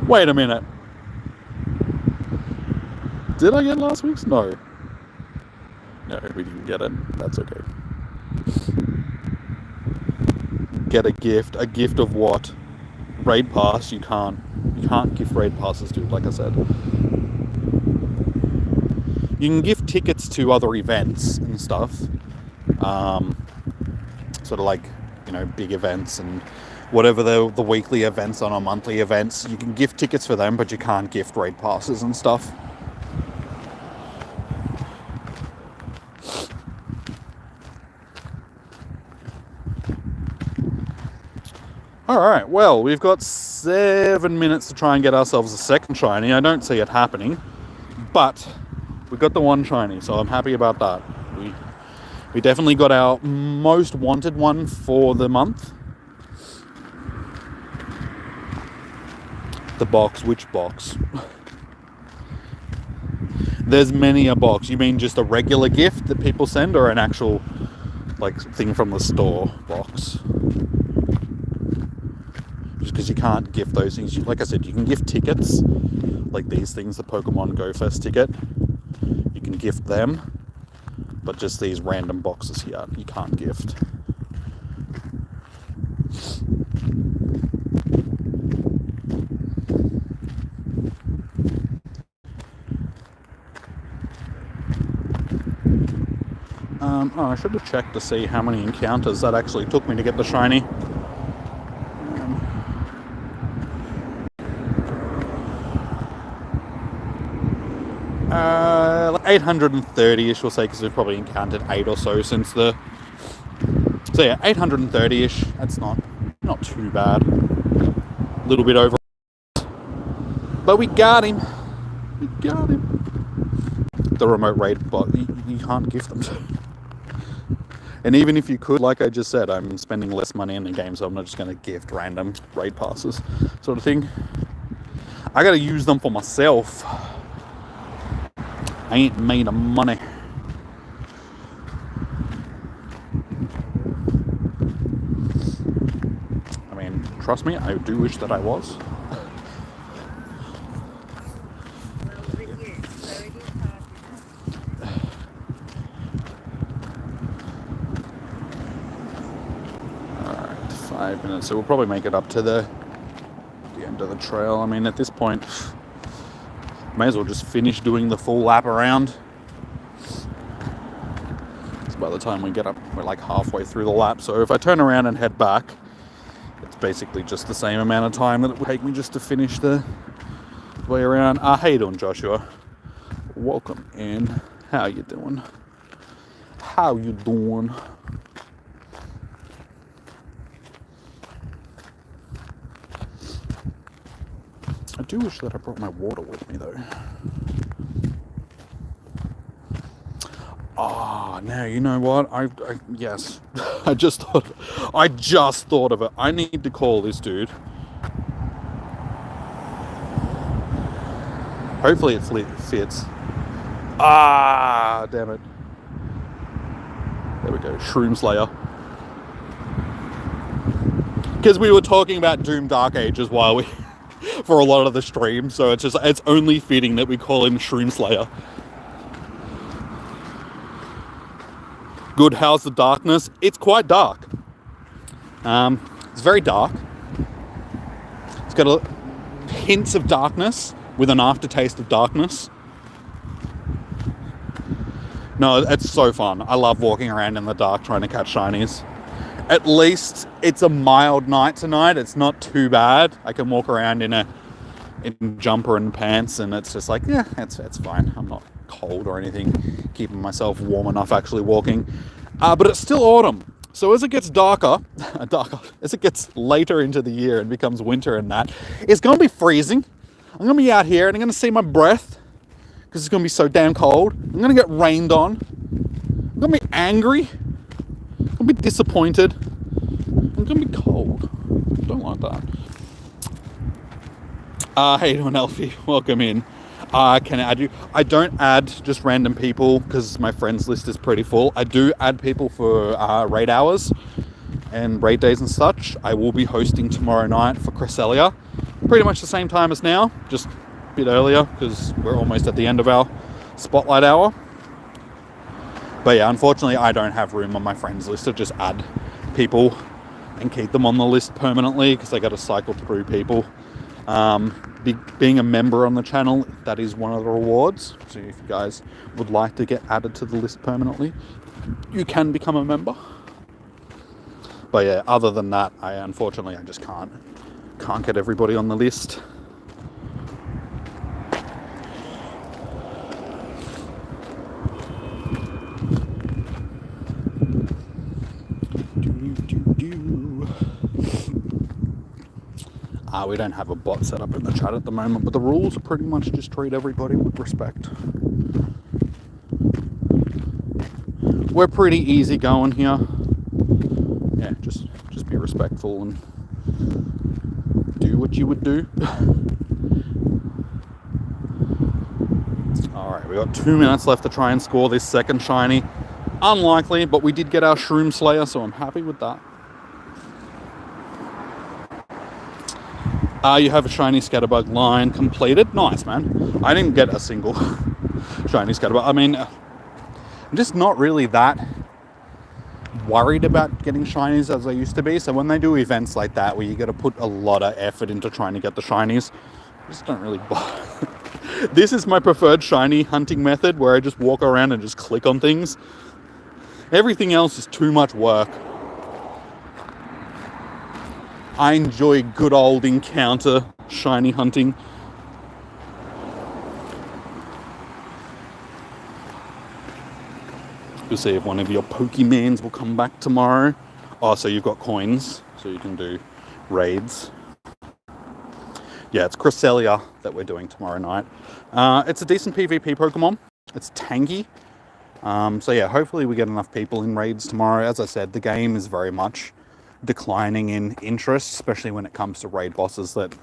Wait a minute. Did I get last week's? No. No, we didn't get it. That's okay. Get a gift. A gift of what? Raid pass? You can't gift raid passes, dude, like I said. You can gift tickets to other events and stuff. Sort of like, big events and whatever the weekly events on or monthly events. You can gift tickets for them, but you can't gift raid passes and stuff. Alright, well, we've got 7 minutes to try and get ourselves a second shiny. I don't see it happening, but we got the one shiny, so I'm happy about that. We definitely got our most wanted one for the month. The box, which box? There's many a box. You mean just a regular gift that people send, or an actual, thing from the store box? Just because you can't gift those things. Like I said, you can gift tickets, like these things, the Pokemon Go Fest ticket. You can gift them, but just these random boxes here, you can't gift. I should have checked to see how many encounters that actually took me to get the shiny. 830-ish, we'll say, because we've probably encountered 8 or so since the... So yeah, 830-ish. That's not too bad. A little bit over. But we got him. We got him. The remote raid bot, you can't gift them to. And even if you could, like I just said, I'm spending less money in the game, so I'm not just going to gift random raid passes sort of thing. I got to use them for myself. I ain't made of money. I mean, trust me, I do wish that I was. Alright, 5 minutes. So we'll probably make it up to the end of the trail. I mean, at this point, may as well just finish doing the full lap around. So by the time we get up, we're like halfway through the lap. So if I turn around and head back, it's basically just the same amount of time that it would take me just to finish the way around. How you doing, Joshua? Welcome in. How you doing? How you doing? I do wish that I brought my water with me, though. Oh, now you know what? Yes, I just thought of it. I need to call this dude. Hopefully it fits. Ah, damn it. There we go. Shroom Slayer. Because we were talking about Doom Dark Ages for a lot of the stream, so it's only fitting that we call him Shroom Slayer. Good, how's the darkness? It's quite dark. It's very dark. It's got hints of darkness with an aftertaste of darkness. No, it's so fun. I love walking around in the dark trying to catch shinies. At least it's a mild night tonight. It's not too bad. I can walk around in a in jumper and pants, and it's just like, yeah, it's fine. I'm not cold or anything, keeping myself warm enough actually walking. But it's still autumn. So as it gets darker, as it gets later into the year and becomes winter and that, it's going to be freezing. I'm going to be out here and I'm going to see my breath because it's going to be so damn cold. I'm going to get rained on. I'm going to be angry. I'm going to be disappointed. I'm going to be cold. I don't like that. How you doing, Elfie? Welcome in. Can I add you? I don't add just random people because my friends list is pretty full. I do add people for raid hours and raid days and such. I will be hosting tomorrow night for Cresselia. Pretty much the same time as now, just a bit earlier because we're almost at the end of our Spotlight Hour. But yeah, unfortunately, I don't have room on my friends list to just add people and keep them on the list permanently because I got to cycle through people. Being a member on the channel, that is one of the rewards. So if you guys would like to get added to the list permanently, you can become a member. But yeah, other than that, unfortunately I just can't get everybody on the list. We don't have a bot set up in the chat at the moment, but the rules are pretty much just treat everybody with respect. We're pretty easy going here. Yeah, just be respectful and do what you would do. Alright, we got 2 minutes left to try and score this second shiny. Unlikely, but we did get our Shroom Slayer, so I'm happy with that. You have a shiny Scatterbug line completed. Nice, man. I didn't get a single shiny Scatterbug. I mean, I'm just not really that worried about getting shinies as I used to be. So when they do events like that where you got to put a lot of effort into trying to get the shinies, I just don't really bother. This is my preferred shiny hunting method where I just walk around and just click on things. Everything else is too much work. I enjoy good old encounter shiny hunting. We'll see if one of your Pokemans will come back tomorrow. Oh, so you've got coins, so you can do raids. Yeah, it's Cresselia that we're doing tomorrow night. It's a decent PvP Pokemon. It's tanky. So yeah, hopefully we get enough people in raids tomorrow. As I said, the game is very much declining in interest, especially when it comes to raid bosses that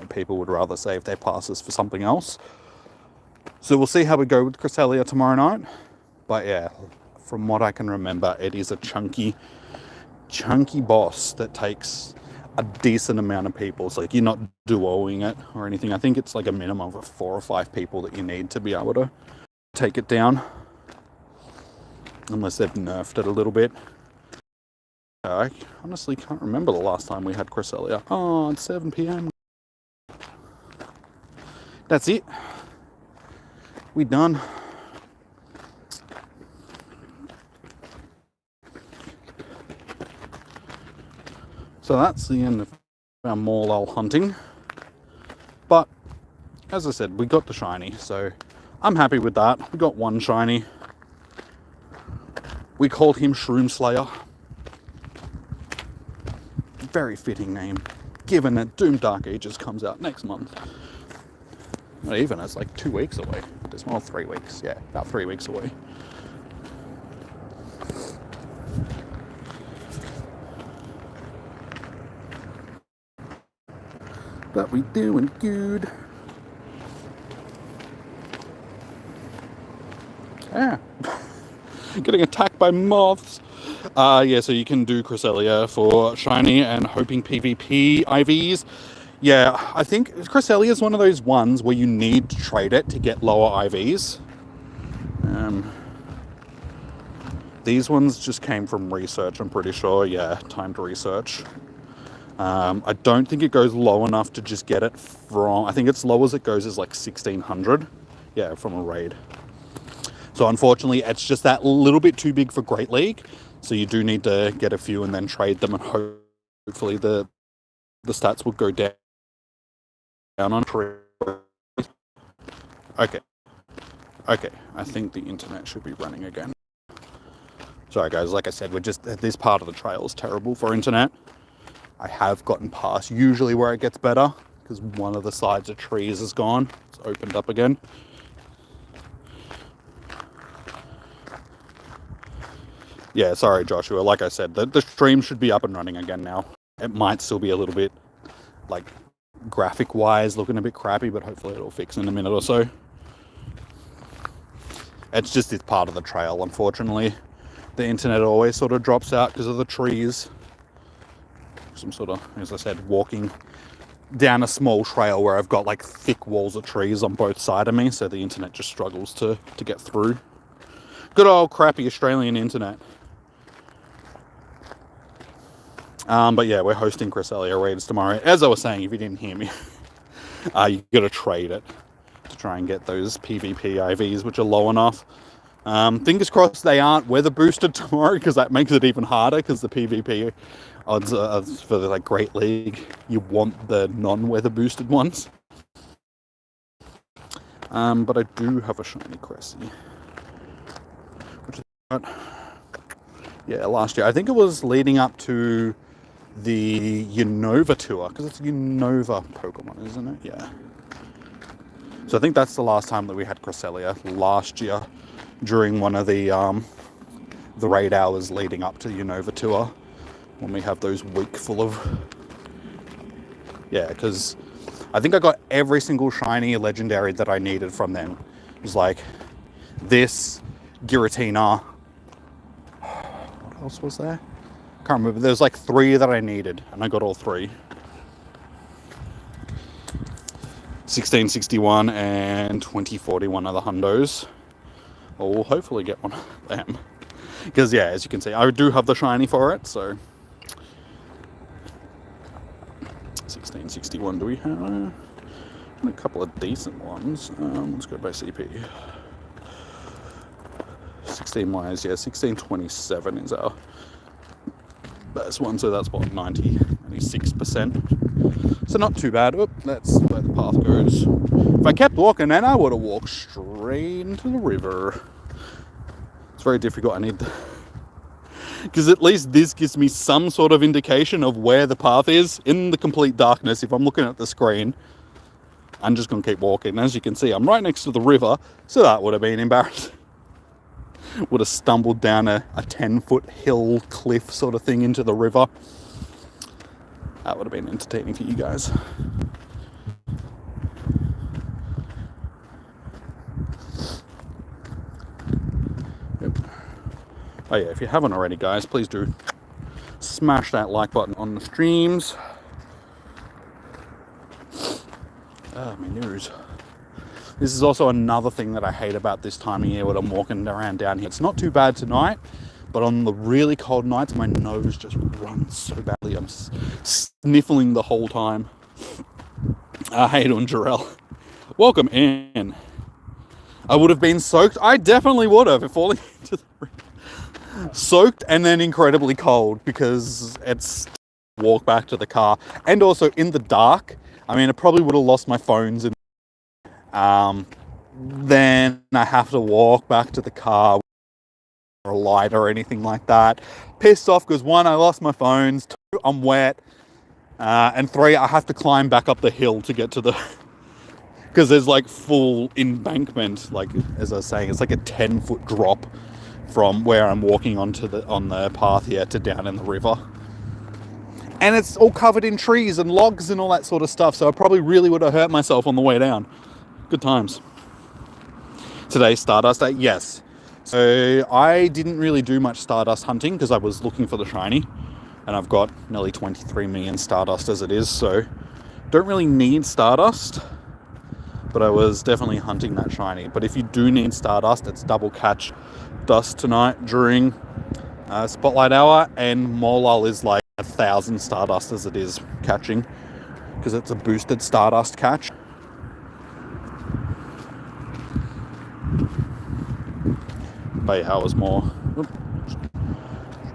people would rather save their passes for something else. So we'll see how we go with Cresselia tomorrow night. But yeah, from what I can remember, it is a chunky boss that takes a decent amount of people. It's like you're not duoing it or anything. I think it's like a minimum of 4 or 5 people that you need to be able to take it down. Unless they've nerfed it a little bit. I honestly can't remember the last time we had Cresselia. Oh, it's 7 PM. That's it. We done. So that's the end of our Morelull hunting. But, as I said, we got the shiny, so I'm happy with that. We got one shiny. We called him Shroom Slayer. Very fitting name, given that Doom Dark Ages comes out next month. Not even, it's like 2 weeks away. It's more 3 weeks, yeah, about 3 weeks away. But we doing good. Yeah. Getting attacked by moths. Yeah, so you can do Cresselia for shiny and hoping PvP IVs. Yeah, I think Cresselia is one of those ones where you need to trade it to get lower IVs. These ones just came from research, I'm pretty sure. Yeah, time to research. I don't think it goes low enough to just get it from... I think it's low as it goes is like 1600. Yeah, from a raid. So unfortunately, it's just that little bit too big for Great League. So you do need to get a few and then trade them, and hopefully the stats will go down down on tree. Okay. Okay, I think the internet should be running again. Sorry guys, like I said, this part of the trail is terrible for internet. I have gotten past usually where it gets better, because one of the sides of trees is gone. It's opened up again. Yeah, sorry Joshua, like I said, the stream should be up and running again now. It might still be a little bit, like, graphic-wise looking a bit crappy, but hopefully it'll fix in a minute or so. It's just this part of the trail, unfortunately. The internet always sort of drops out because of the trees. I'm sort of, as I said, walking down a small trail where I've got like thick walls of trees on both sides of me, so the internet just struggles to get through. Good old crappy Australian internet. But yeah, we're hosting Cresselia raids tomorrow. As I was saying, if you didn't hear me, you got to trade it to try and get those PvP IVs, which are low enough. Fingers crossed they aren't weather boosted tomorrow, because that makes it even harder, because the PvP odds for the like Great League, you want the non-weather boosted ones. But I do have a shiny Cressy, which is yeah, last year. I think it was leading up to the Unova tour, because it's a Unova Pokemon, isn't it? Yeah. So I think that's the last time that we had Cresselia, last year, during one of the raid hours leading up to the Unova tour, when we have those week full of... Yeah, because I think I got every single shiny legendary that I needed from them. It was like this, Giratina. What else was there? Can't remember. There's like 3 that I needed, and I got all 3. 1661 and 2041 are the hundos. I'll hopefully get one of them. Because yeah, as you can see, I do have the shiny for it, so... 1661, do we have a couple of decent ones? Let's go by CP. 16 wise, yeah, 1627 is our best one, so that's what, 96%. So not too bad. Oop, that's where the path goes. If I kept walking, then I would have walked straight into the river. It's very difficult. I need the... Because at least this gives me some sort of indication of where the path is in the complete darkness. If I'm looking at the screen, I'm just going to keep walking. As you can see, I'm right next to the river, so that would have been embarrassing. Would have stumbled down a 10-foot hill cliff sort of thing into the river. That would have been entertaining for you guys. Yep. Oh yeah, if you haven't already, guys, please do smash that like button on the streams. Ah, my nose. This is also another thing that I hate about this time of year when I'm walking around down here. It's not too bad tonight, but on the really cold nights, my nose just runs so badly. I'm sniffling the whole time. How you doing, Jarrell? Welcome in. I would have been soaked. I definitely would have if falling into the river. Soaked and then incredibly cold, because it's walk back to the car. And also in the dark, I mean, I probably would have lost my phones. Then I have to walk back to the car or a light or anything like that. Pissed off because 1, I lost my phones, 2, I'm wet, and 3, I have to climb back up the hill to get to the... Because there's like full embankment, like as I was saying, it's like a 10-foot drop from where I'm walking on the path here to down in the river. And it's all covered in trees and logs and all that sort of stuff, so I probably really would have hurt myself on the way down. Good times. Today's Stardust Day, yes. So I didn't really do much Stardust hunting because I was looking for the shiny, and I've got nearly 23 million Stardust as it is, so don't really need Stardust, but I was definitely hunting that shiny. But if you do need Stardust, it's double catch dust tonight during Spotlight Hour, and Morelull is like 1,000 Stardust as it is catching, because it's a boosted Stardust catch. Bay hours more.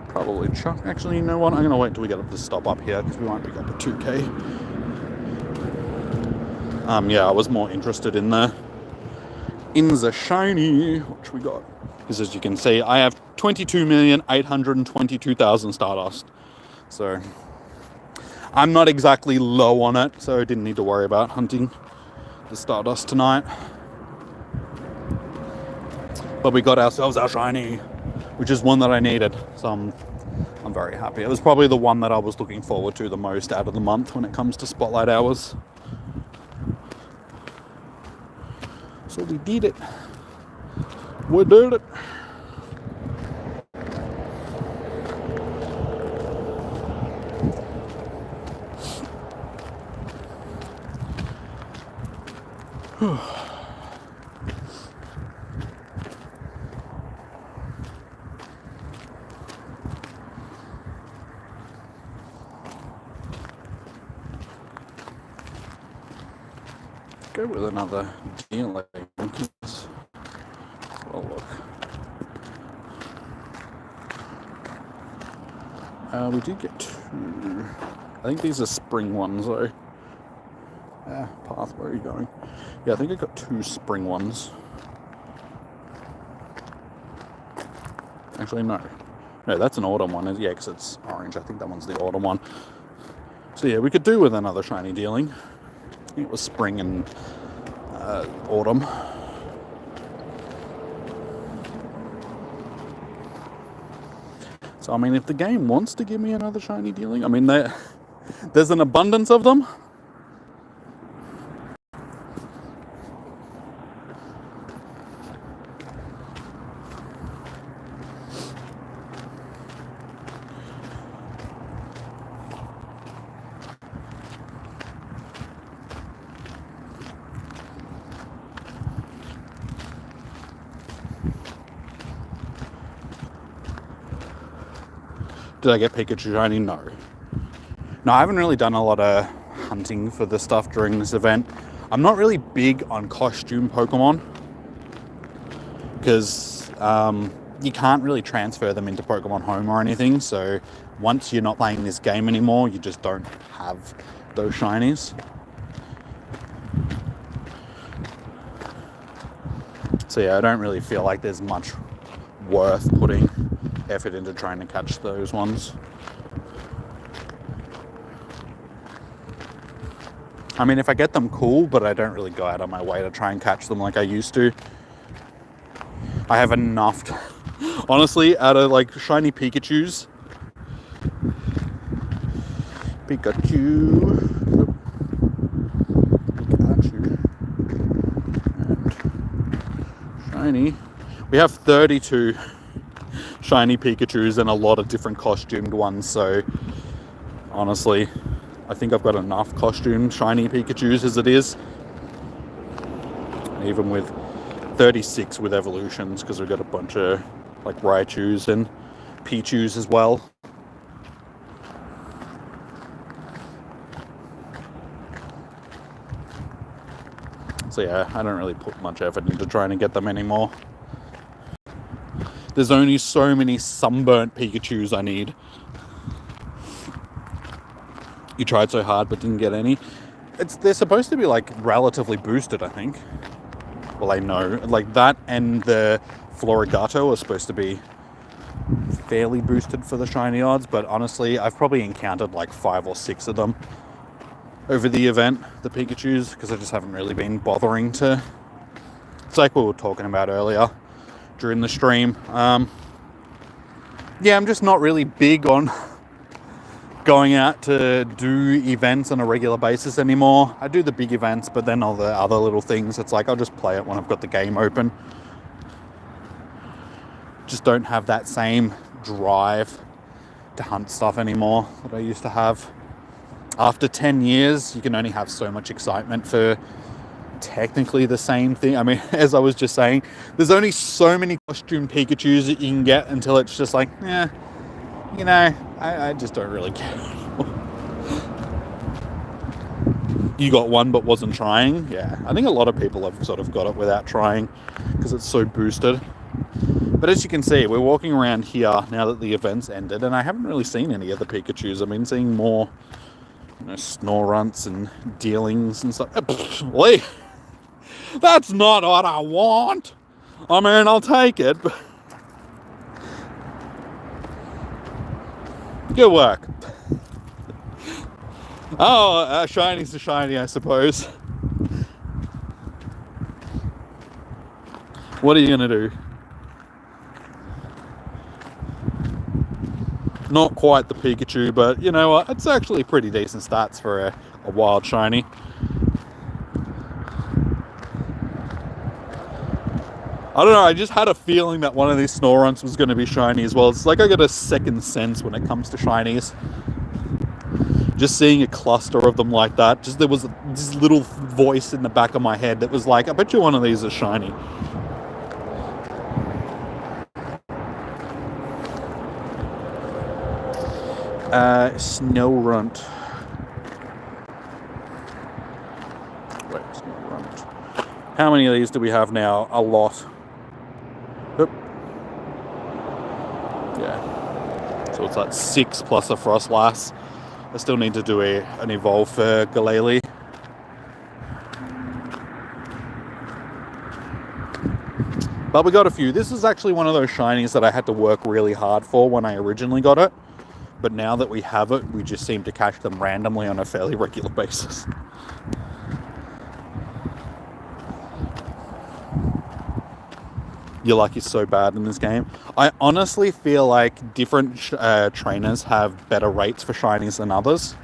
Probably chuck. Actually, you know what? I'm going to wait until we get up to stop up here, because we might pick up a 2K. Yeah, I was more interested in the shiny, which we got. Because as you can see, I have 22,822,000 Stardust. So I'm not exactly low on it, so I didn't need to worry about hunting the Stardust tonight. But we got ourselves our shiny, which is one that I needed. So I'm very happy. It was probably the one that I was looking forward to the most out of the month when it comes to Spotlight Hours. So we did it. We did it. Go with another deal. Let's have a look. We did get 2. I think these are spring ones though. Path, where are you going? Yeah, I think I got 2 spring ones. Actually, no. No, that's an autumn one. Yeah, because it's orange. I think that one's the autumn one. So yeah, we could do with another shiny dealing. I think it was spring and autumn. So, I mean, if the game wants to give me another shiny dealing, I mean, there's an abundance of them. Did I get Pikachu shiny? No. No, I haven't really done a lot of hunting for the stuff during this event. I'm not really big on costume Pokemon because you can't really transfer them into Pokemon Home or anything. So once you're not playing this game anymore, you just don't have those shinies. So yeah, I don't really feel like there's much worth putting effort into trying to catch those ones. I mean, if I get them, cool, but I don't really go out of my way to try and catch them like I used to. I have enough to, honestly, out of like shiny Pikachus. Pikachu. And shiny. We have 32 shiny Pikachus and a lot of different costumed ones, so honestly, I think I've got enough costumed shiny Pikachus as it is. Even with 36 with evolutions, because we've got a bunch of like Raichus and Pichus as well. So yeah, I don't really put much effort into trying to get them anymore. There's only so many sunburnt Pikachus I need. You tried so hard but didn't get any. They're supposed to be like relatively boosted, I think. Well, I know. Like that and the Florigato are supposed to be fairly boosted for the shiny odds, but honestly, I've probably encountered like 5 or 6 of them over the event, the Pikachus, because I just haven't really been bothering to. It's like we were talking about earlier during the stream. Yeah, I'm just not really big on going out to do events on a regular basis anymore. I do the big events, but then all the other little things, it's like I'll just play it when I've got the game open. Just don't have that same drive to hunt stuff anymore that I used to have. After 10 years, you can only have so much excitement for technically the same thing. I mean, as I was just saying, there's only so many costume Pikachus that you can get until it's just like, you know, I just don't really care. You got one but wasn't trying. Yeah, I think a lot of people have sort of got it without trying because it's so boosted. But as you can see, we're walking around here now that the event's ended, and I haven't really seen any of the Pikachus. I've been seeing more Snorunts and dealings and stuff. Lee, that's not what I want. I mean, I'll take it, but good work. Oh, shiny's a shiny, I suppose. What are you gonna do? Not quite the Pikachu, but you know what? It's actually pretty decent stats for a wild shiny. I don't know, I just had a feeling that one of these Snorunts was going to be shiny as well. It's like I got a second sense when it comes to shinies. Just seeing a cluster of them like that, just there was this little voice in the back of my head that was like, I bet you one of these is shiny. Snorunt. Wait, Snorunt. How many of these do we have now? A lot. Oop. Yeah. So it's like 6 plus a Frostlass. I still need to do an evolve for Gorllapod. But we got a few. This is actually one of those shinies that I had to work really hard for when I originally got it. But now that we have it, we just seem to catch them randomly on a fairly regular basis. Your luck is so bad in this game. I honestly feel like different trainers have better rates for shinies than others.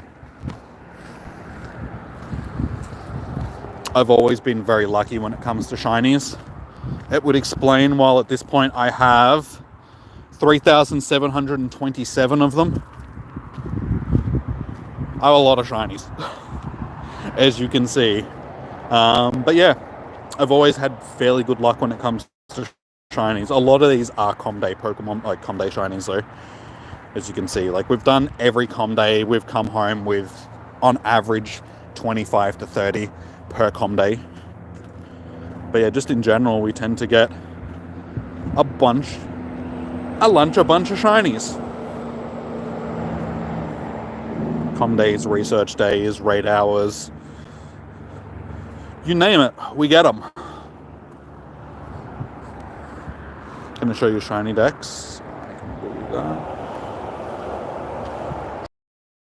I've always been very lucky when it comes to shinies. It would explain why at this point I have 3,727 of them. I have a lot of shinies, as you can see. But yeah, I've always had fairly good luck when it comes to shinies. A lot of these are Comday Pokemon, like Comday shinies though, as you can see. Like we've done every Comday, we've come home with, on average, 25 to 30 per Comday. But yeah, just in general, we tend to get a bunch of shinies. Comdays, research days, raid hours, you name it, we get them. Gonna show you shiny decks. I can do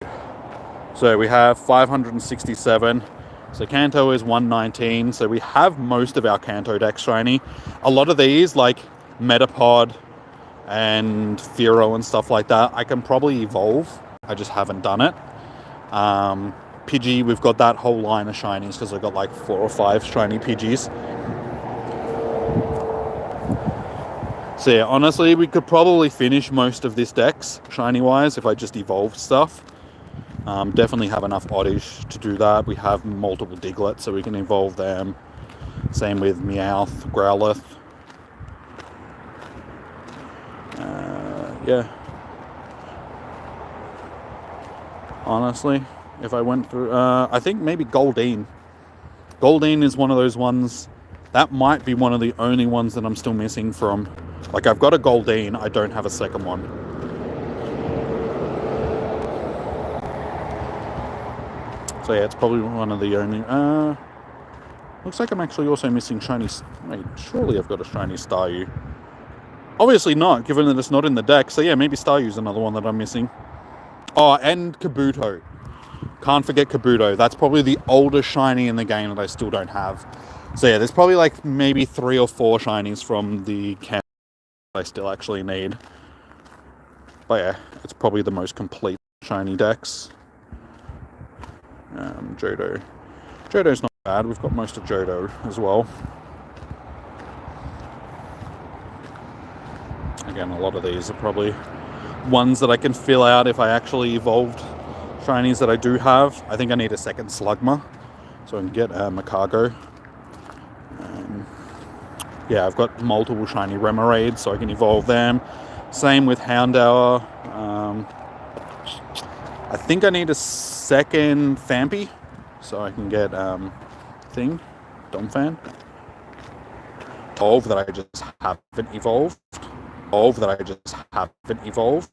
that. So we have 567. So Kanto is 119. So we have most of our Kanto decks shiny. A lot of these, like Metapod and Fearow and stuff like that, I can probably evolve. I just haven't done it. Pidgey, we've got that whole line of shinies because I've got like 4 or 5 shiny Pidgeys. So yeah, honestly, we could probably finish most of this decks shiny-wise if I just evolved stuff. Definitely have enough Oddish to do that. We have multiple Diglets, so we can evolve them. Same with Meowth, Growlithe. Yeah. Honestly, if I went through... I think maybe Goldeen. Goldeen is one of those ones... That might be one of the only ones that I'm still missing from... Like, I've got a Goldeen, I don't have a second one. So yeah, it's probably one of the only... looks like I'm actually also missing shiny... Wait, surely I've got a shiny Staryu. Obviously not, given that it's not in the deck. So yeah, maybe Staryu's another one that I'm missing. Oh, and Kabuto. Can't forget Kabuto. That's probably the oldest shiny in the game that I still don't have. So yeah, there's probably like maybe 3 or 4 shinies from the camp I still actually need. But yeah, it's probably the most complete shiny decks. Johto. Johto's not bad. We've got most of Johto as well. Again, a lot of these are probably ones that I can fill out if I actually evolved shinies that I do have. I think I need a second Slugma so I can get Makago. Yeah, I've got multiple shiny Remoraid so I can evolve them. Same with Houndour. I think I need a second Phanpy so I can get Domfan. 12 that I just haven't evolved. 12 that I just haven't evolved.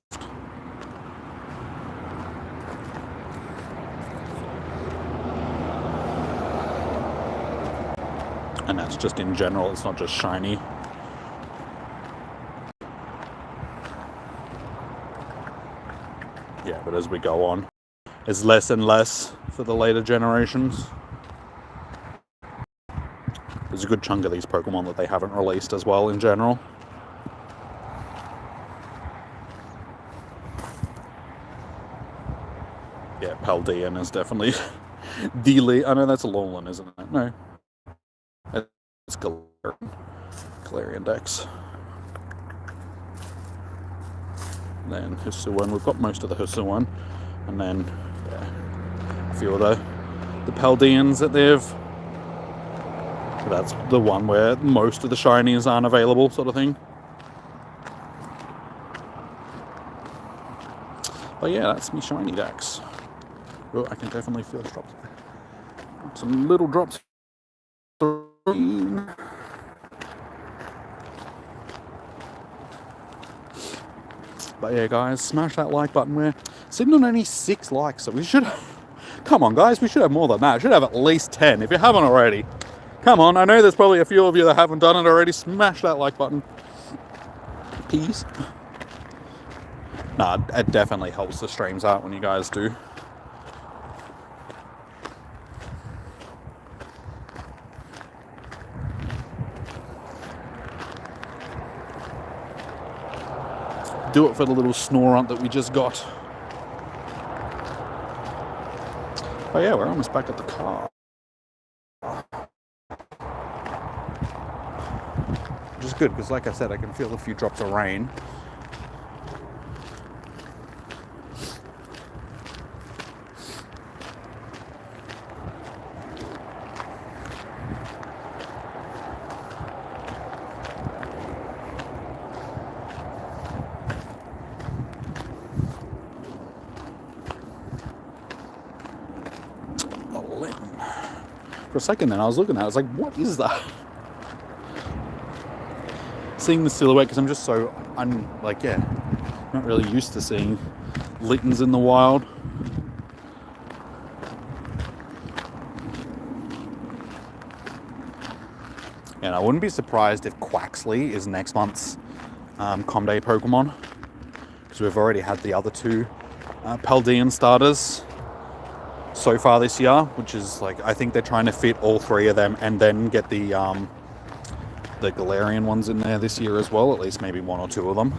And that's just in general, it's not just shiny. Yeah, but as we go on, it's less and less for the later generations. There's a good chunk of these Pokemon that they haven't released as well in general. Yeah, Paldean is definitely the lead. I know that's a Alolan, isn't it? No. It's Galarian Dex. Then Hisuian, we've got most of the Hisuian. And then, yeah, a few of the Paldeans that they've... So that's the one where most of the shinies aren't available, sort of thing. But yeah, that's me shiny Dex. Oh, I can definitely feel the drops. Some little drops. But yeah, guys, smash that like button. We're sitting on only 6 likes, so we should... Come on, guys, we should have more than that. We should have at least 10, if you haven't already. Come on, I know there's probably a few of you that haven't done it already. Smash that like button. Peace. Nah, it definitely helps the streams out when you guys do. Do it for the little Snorunt that we just got. Oh yeah, we're almost back at the car. Which is good, because like I said, I can feel a few drops of rain. For a second then, I was looking at it, I was like, what is that? Seeing the silhouette, because I'm just so, not really used to seeing Littens in the wild. And I wouldn't be surprised if Quaxley is next month's Comday Pokemon, because we've already had the other 2 Paldean starters so far this year, which is like, I think they're trying to fit all 3 of them and then get the Galarian ones in there this year as well, at least maybe 1 or 2 of them.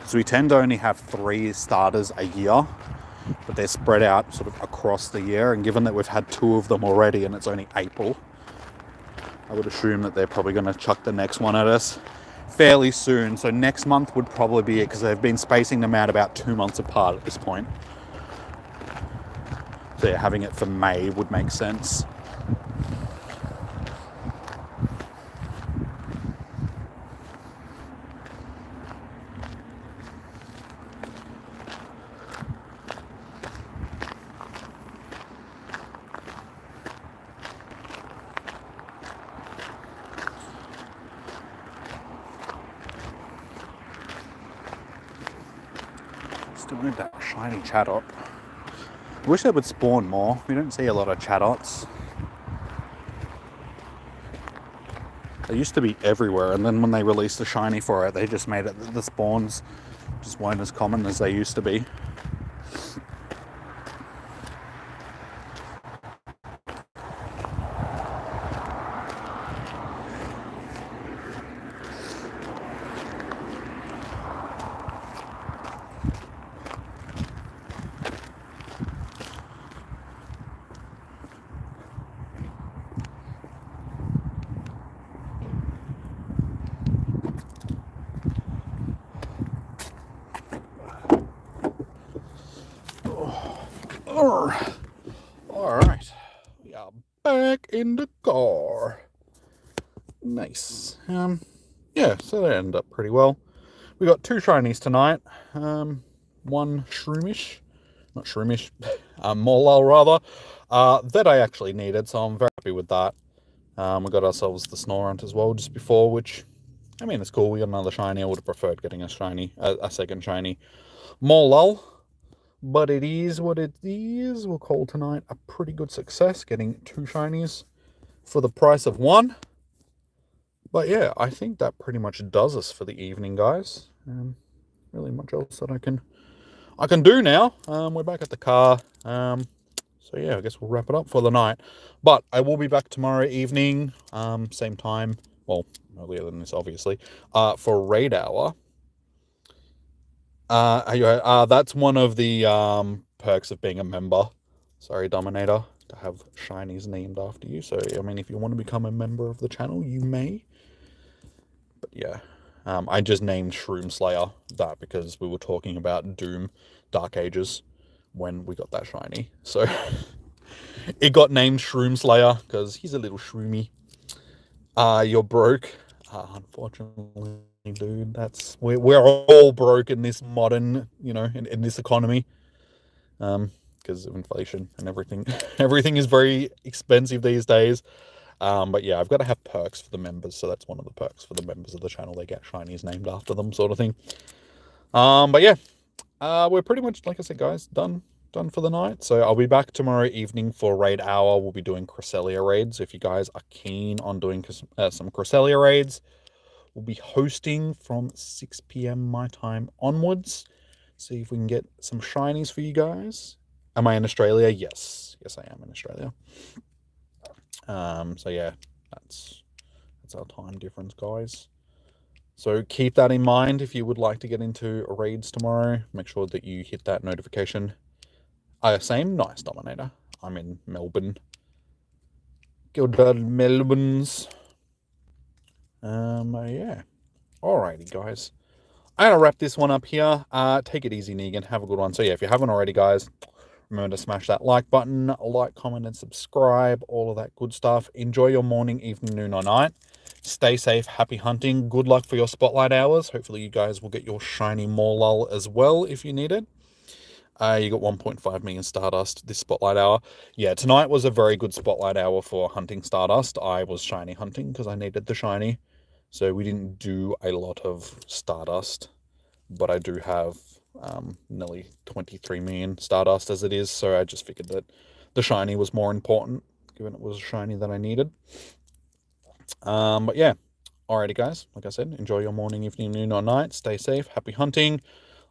So we tend to only have 3 starters a year, but they're spread out sort of across the year, and given that we've had 2 of them already and it's only April, I would assume that they're probably going to chuck the next one at us fairly soon. So next month would probably be it, because they've been spacing them out about 2 months apart at this point. So yeah, having it for May would make sense. Still need that shiny Chatot. I wish they would spawn more. We don't see a lot of Chatots. They used to be everywhere, and then when they released the shiny for it, they just made it the spawns just weren't as common as they used to be. Alright, we are back in the car. Nice. Yeah, so that ended up pretty well. We got 2 shinies tonight. One Shroomish, not Shroomish, Morelull rather, that I actually needed, so I'm very happy with that. We got ourselves the Snorunt as well just before, which, I mean, it's cool. We got another shiny. I would have preferred getting a second shiny Morelull. But it is what it is. We'll call tonight a pretty good success, getting 2 shinies for the price of one. But yeah, I think that pretty much does us for the evening, guys. Really much else that I can do now. We're back at the car. So yeah, I guess we'll wrap it up for the night. But I will be back tomorrow evening, same time. Well, earlier than this, obviously. For raid hour. That's one of the perks of being a member. Sorry, Dominator, to have shinies named after you. So I mean, if you want to become a member of the channel, you may. But yeah, I just named Shroom Slayer that because we were talking about Doom Dark Ages when we got that shiny. So it got named Shroom Slayer because he's a little shroomy. You're broke. Unfortunately, dude, we're all broke in this modern, in this economy. Because of inflation and everything. Everything is very expensive these days. But yeah, I've got to have perks for the members, so that's one of the perks for the members of the channel. They get shinies named after them, sort of thing. But yeah, we're pretty much, like I said, guys, done for the night. So I'll be back tomorrow evening for raid hour. We'll be doing Cresselia raids. If you guys are keen on doing some Cresselia raids, we'll be hosting from 6 p.m. my time onwards. See if we can get some shinies for you guys. Am I in Australia? Yes, I am in Australia. So yeah, that's our time difference, guys. So keep that in mind if you would like to get into raids tomorrow. Make sure that you hit that notification. Same, nice, Dominator. I'm in Melbourne. Good old Melbourne's. Yeah. Alrighty, guys. I'm gonna wrap this one up here. Take it easy, Negan. Have a good one. So yeah, if you haven't already, guys, remember to smash that like button, like, comment, and subscribe, all of that good stuff. Enjoy your morning, evening, noon, or night. Stay safe, happy hunting. Good luck for your spotlight hours. Hopefully you guys will get your shiny Morelull as well if you need it. You got 1.5 million Stardust this spotlight hour. Yeah, tonight was a very good spotlight hour for hunting Stardust. I was shiny hunting because I needed the shiny. So we didn't do a lot of Stardust, but I do have nearly 23 million Stardust as it is, so I just figured that the shiny was more important, given it was a shiny that I needed. But yeah, alrighty, guys, like I said, enjoy your morning, evening, noon, or night. Stay safe, happy hunting.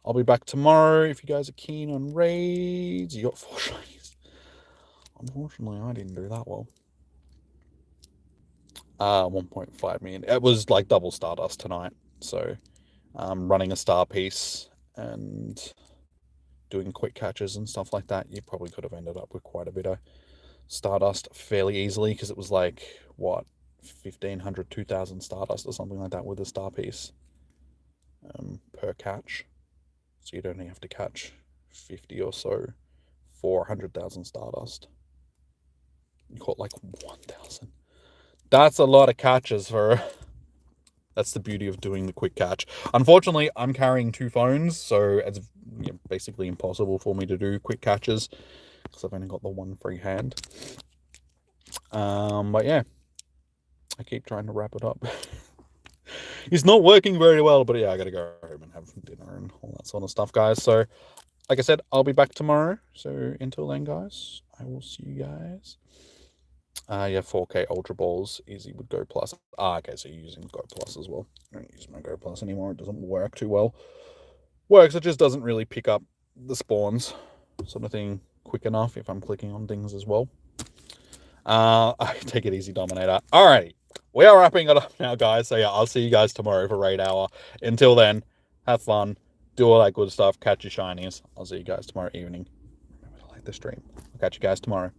I'll be back tomorrow if you guys are keen on raids. You got 4 shinies. Unfortunately, I didn't do that well. 1.5 million. It was like double Stardust tonight, so running a star piece and doing quick catches and stuff like that, you probably could have ended up with quite a bit of Stardust fairly easily, because it was like, what, 1,500, 2,000 Stardust or something like that with a star piece per catch. So you'd only have to catch 50 or so for 100,000 Stardust. You caught like 1,000. That's a lot of catches for... That's the beauty of doing the quick catch. Unfortunately, I'm carrying 2 phones, so it's basically impossible for me to do quick catches because I've only got the one free hand. But yeah, I keep trying to wrap it up. It's not working very well, but yeah, I gotta go home and have dinner and all that sort of stuff, guys. So, like I said, I'll be back tomorrow. So until then, guys, I will see you guys. Yeah, 4K Ultra Balls, easy with Go Plus. Okay, so you're using Go Plus as well. I don't use my Go Plus anymore. It doesn't work too well. Works, it just doesn't really pick up the spawns sort of thing quick enough if I'm clicking on things as well. Take it easy, Dominator. Alrighty, we are wrapping it up now, guys. So yeah, I'll see you guys tomorrow for raid hour. Until then, have fun, do all that good stuff, catch your shinies. I'll see you guys tomorrow evening. Remember to like the stream. I'll catch you guys tomorrow.